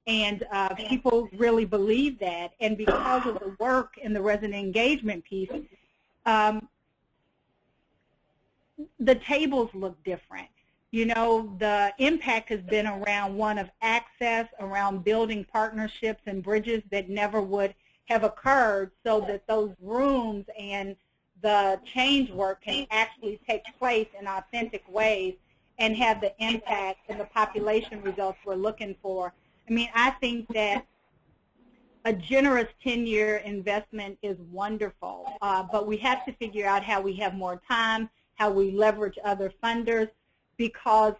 And people really believe that. And because of the work in the resident engagement piece, the tables look different. The impact has been around one of access, around building partnerships and bridges that never would have occurred, so that those rooms and the change work can actually take place in authentic ways and have the impact and the population results we're looking for. I mean, I think that a generous 10-year investment is wonderful, but we have to figure out how we have more time, how we leverage other funders, because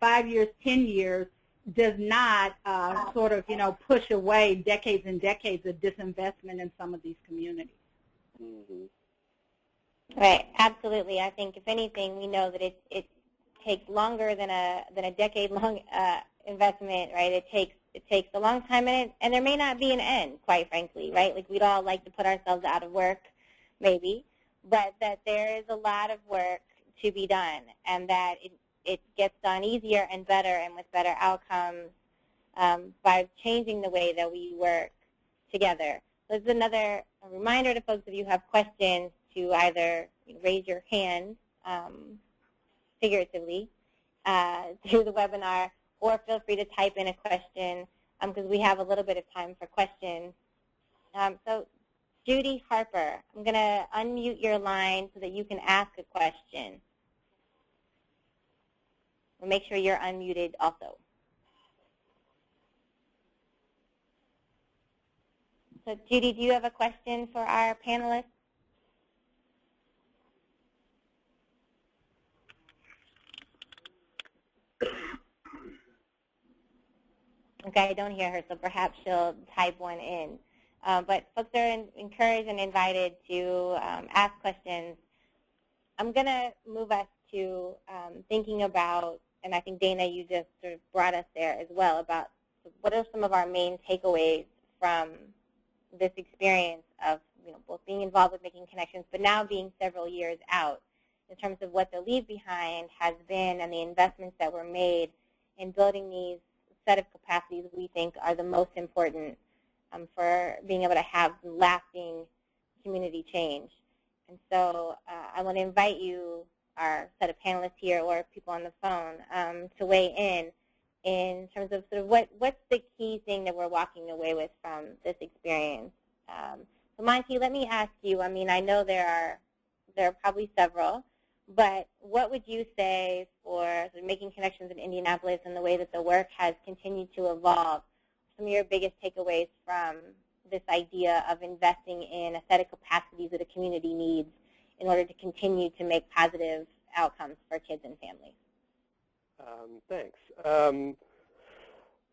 5 years, 10 years does not sort of push away decades and decades of disinvestment in some of these communities. Mm-hmm. Right, absolutely. I think if anything, we know that it takes longer than a decade-long investment, right? It takes a long time, and there may not be an end, quite frankly, right? Like, we'd all like to put ourselves out of work, maybe, but that there is a lot of work to be done, and that it gets done easier and better and with better outcomes by changing the way that we work together. So this is another reminder to folks, if you have questions, to either raise your hand figuratively through the webinar, or feel free to type in a question, because we have a little bit of time for questions. So Judy Harper, I'm going to unmute your line so that you can ask a question. We'll make sure you're unmuted also. So Judy, do you have a question for our panelists? Okay, I don't hear her, so perhaps she'll type one in. But folks are encouraged and invited to ask questions. I'm going to move us to thinking about, and I think, Dana, you just sort of brought us there as well, about what are some of our main takeaways from this experience of both being involved with making connections, but now being several years out, in terms of what the leave behind has been and the investments that were made in building these set of capacities we think are the most important for being able to have lasting community change. And so I want to invite you, our set of panelists here or people on the phone, to weigh in terms of sort of what's the key thing that we're walking away with from this experience. So Monty, let me ask you, I mean, I know there are probably several, but what would you say for sort of making connections in Indianapolis and the way that the work has continued to evolve? Some of your biggest takeaways from this idea of investing in a set of capacities that a community needs in order to continue to make positive outcomes for kids and families? Thanks.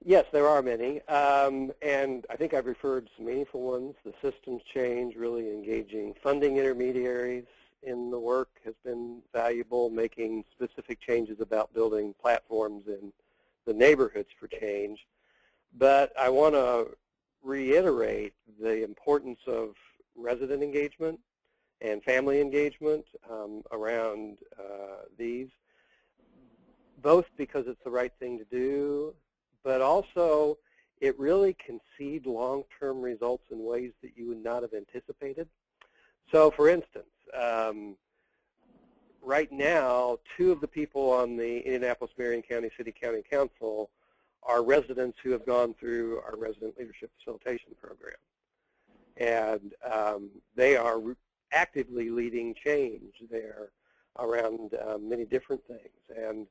Yes, there are many, and I think I've referred to some meaningful ones. The systems change, really engaging funding intermediaries in the work has been valuable, making specific changes about building platforms in the neighborhoods for change. But I want to reiterate the importance of resident engagement and family engagement around these, both because it's the right thing to do, but also it really can seed long-term results in ways that you would not have anticipated. So, for instance, right now, 2 of the people on the Indianapolis-Marion County City County Council are residents who have gone through our Resident Leadership Facilitation Program. And they are actively leading change there around many different things. And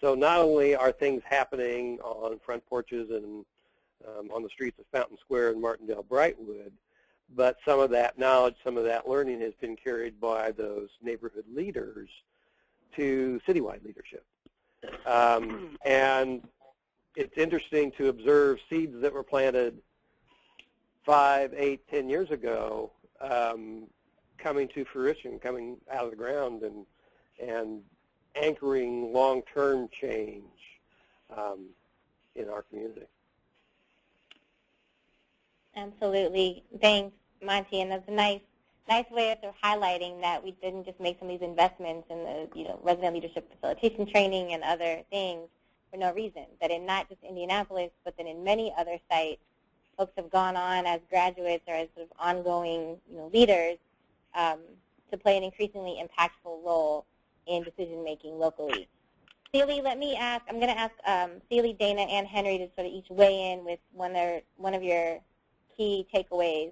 so not only are things happening on front porches and on the streets of Fountain Square and Martindale-Brightwood, but some of that knowledge, some of that learning has been carried by those neighborhood leaders to citywide leadership. And it's interesting to observe seeds that were planted 5, 8, 10 years ago coming to fruition, coming out of the ground and anchoring long-term change in our community. Absolutely. Thanks, Monty. And that's a nice way of highlighting that we didn't just make some of these investments in the resident leadership facilitation training and other things for no reason. That in not just Indianapolis, but then in many other sites, folks have gone on as graduates or as sort of ongoing leaders to play an increasingly impactful role in decision making locally. Celie, let me ask. I'm going to ask Celie, Dana, and Henry to sort of each weigh in with one of your key takeaways.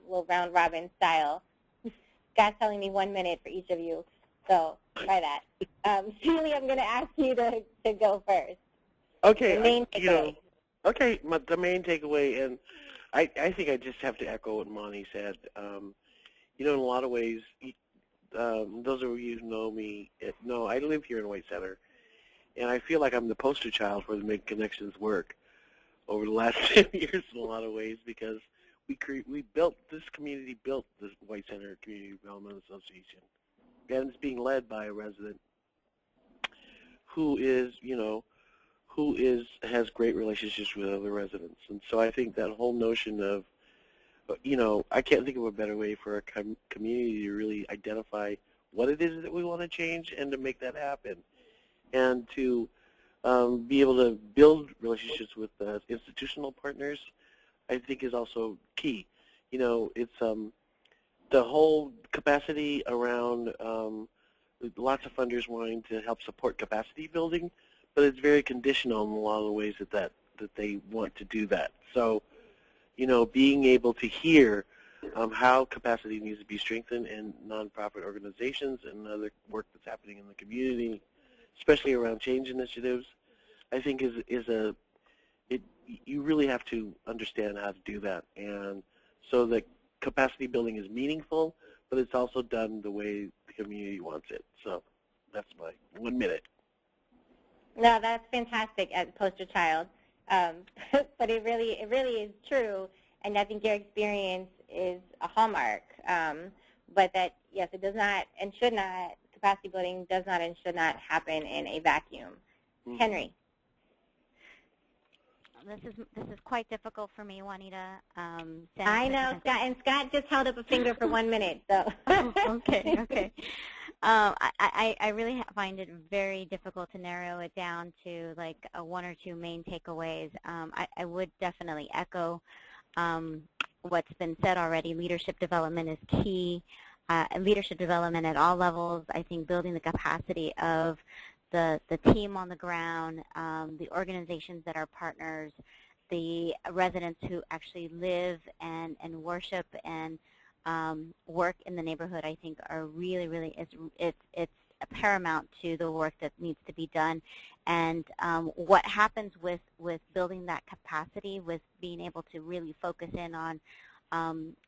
We'll round robin style. Scott's telling me 1 minute for each of you, so try that. Celie, I'm going to ask you to go first. Okay. The main takeaway. The main takeaway, and I think I just have to echo what Monty said. You know, in a lot of ways, those of you who know me know I live here in White Center, and I feel like I'm the poster child for the Make Connections work over the last 10 years in a lot of ways, because we built this community, built this White Center Community Development Association, and it's being led by a resident who is, you know, has great relationships with other residents. And so I think that whole notion of, you know, I can't think of a better way for a community to really identify what it is that we want to change and to make that happen, and to be able to build relationships with institutional partners, I think is also key. You know, it's the whole capacity around lots of funders wanting to help support capacity building, but it's very conditional in a lot of the ways that they want to do that. So, you know, being able to hear how capacity needs to be strengthened in nonprofit organizations and other work that's happening in the community, especially around change initiatives, I think you really have to understand how to do that, and so that capacity building is meaningful, but it's also done the way the community wants it. So that's my 1 minute. No, that's fantastic as a poster child. But it really is true, and I think your experience is a hallmark. But that, yes, it does not and should not, capacity building does not and should not happen in a vacuum. Mm-hmm. Henry. This is quite difficult for me, Juanita. I know, Scott, and Scott just held up a finger for 1 minute. So. Okay. I really find it very difficult to narrow it down to like one or two main takeaways. I would definitely echo what's been said already. Leadership development is key. Leadership development at all levels. I think building the capacity of the team on the ground, the organizations that are partners, the residents who actually live and worship and work in the neighborhood, I think are really it's paramount to the work that needs to be done. And what happens with building that capacity, with being able to really focus in on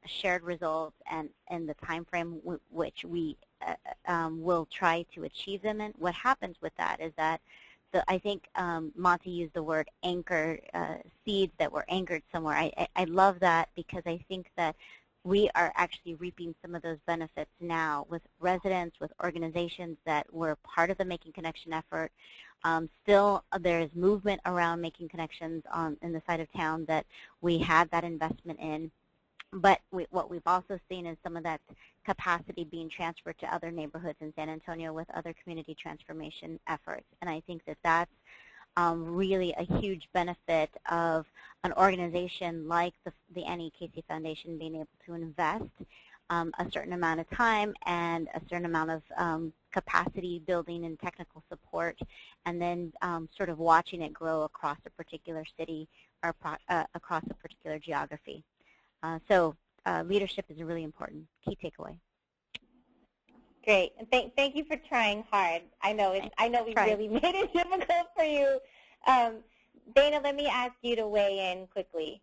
shared results and the time frame which we will try to achieve them in, what happens with that is that I think Monty used the word anchor, seeds that were anchored somewhere. I love that, because I think that we are actually reaping some of those benefits now with residents, with organizations that were part of the Making Connection effort. Still, there is movement around making connections in the side of town that we had that investment in. But what we've also seen is some of that capacity being transferred to other neighborhoods in San Antonio with other community transformation efforts. And I think that that's really a huge benefit of an organization like the Annie Casey Foundation being able to invest a certain amount of time and a certain amount of capacity building and technical support, and then sort of watching it grow across a particular city or across a particular geography. So leadership is a really important key takeaway. Great, and thank you for trying hard. I know we really made it difficult for you. Dana, let me ask you to weigh in quickly.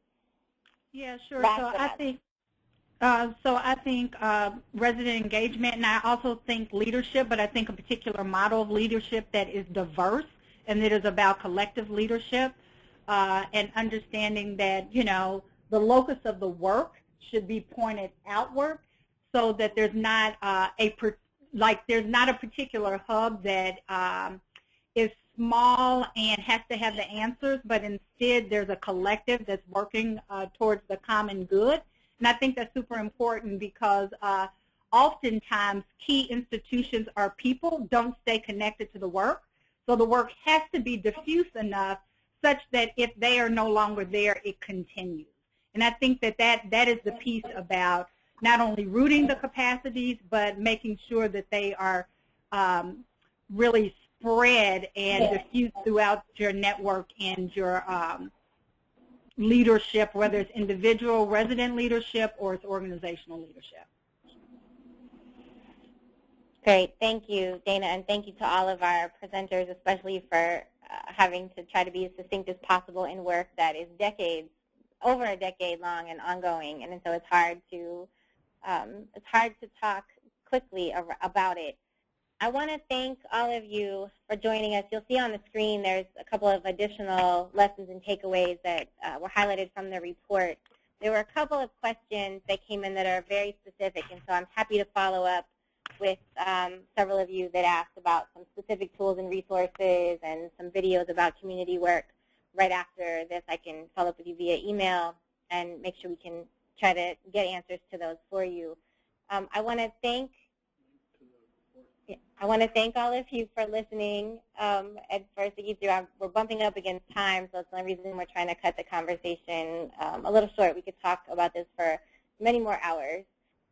Yeah, sure. So I think resident engagement, and I also think leadership, but I think a particular model of leadership that is diverse and that is about collective leadership, and understanding that, you know, the locus of the work should be pointed outward, so that there's not there's not a particular hub that is small and has to have the answers, but instead there's a collective that's working towards the common good. And I think that's super important, because oftentimes key institutions or people don't stay connected to the work. So the work has to be diffuse enough such that if they are no longer there, it continues. And I think that is the piece about not only rooting the capacities, but making sure that they are really spread and diffused throughout your network and your leadership, whether it's individual resident leadership or it's organizational leadership. Great. Thank you, Dana, and thank you to all of our presenters, especially for having to try to be as succinct as possible in work that is decades over a decade long and ongoing, and so it's hard to talk quickly about it. I want to thank all of you for joining us. You'll see on the screen there's a couple of additional lessons and takeaways that were highlighted from the report. There were a couple of questions that came in that are very specific, and so I'm happy to follow up with several of you that asked about some specific tools and resources and some videos about community work. Right after this, I can follow up with you via email and make sure we can try to get answers to those for you. I want to thank all of you for listening. At first, we're bumping up against time, so that's the only reason we're trying to cut the conversation a little short. We could talk about this for many more hours.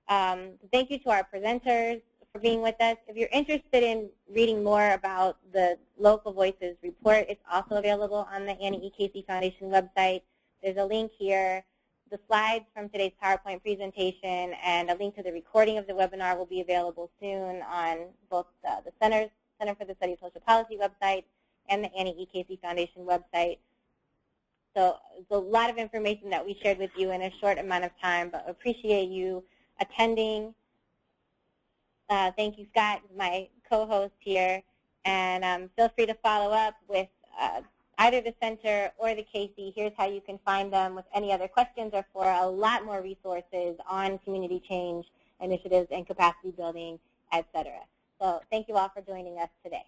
Thank you to our presenters for being with us. If you're interested in reading more about the Local Voices report, it's also available on the Annie E. Casey Foundation website. There's a link here. The slides from today's PowerPoint presentation and a link to the recording of the webinar will be available soon on both the Center for the Study of Social Policy website and the Annie E. Casey Foundation website. So it's a lot of information that we shared with you in a short amount of time, but appreciate you attending. Thank you, Scott, my co-host here, and feel free to follow up with either the Center or the Casey. Here's how you can find them with any other questions or for a lot more resources on community change initiatives and capacity building, et cetera. So thank you all for joining us today.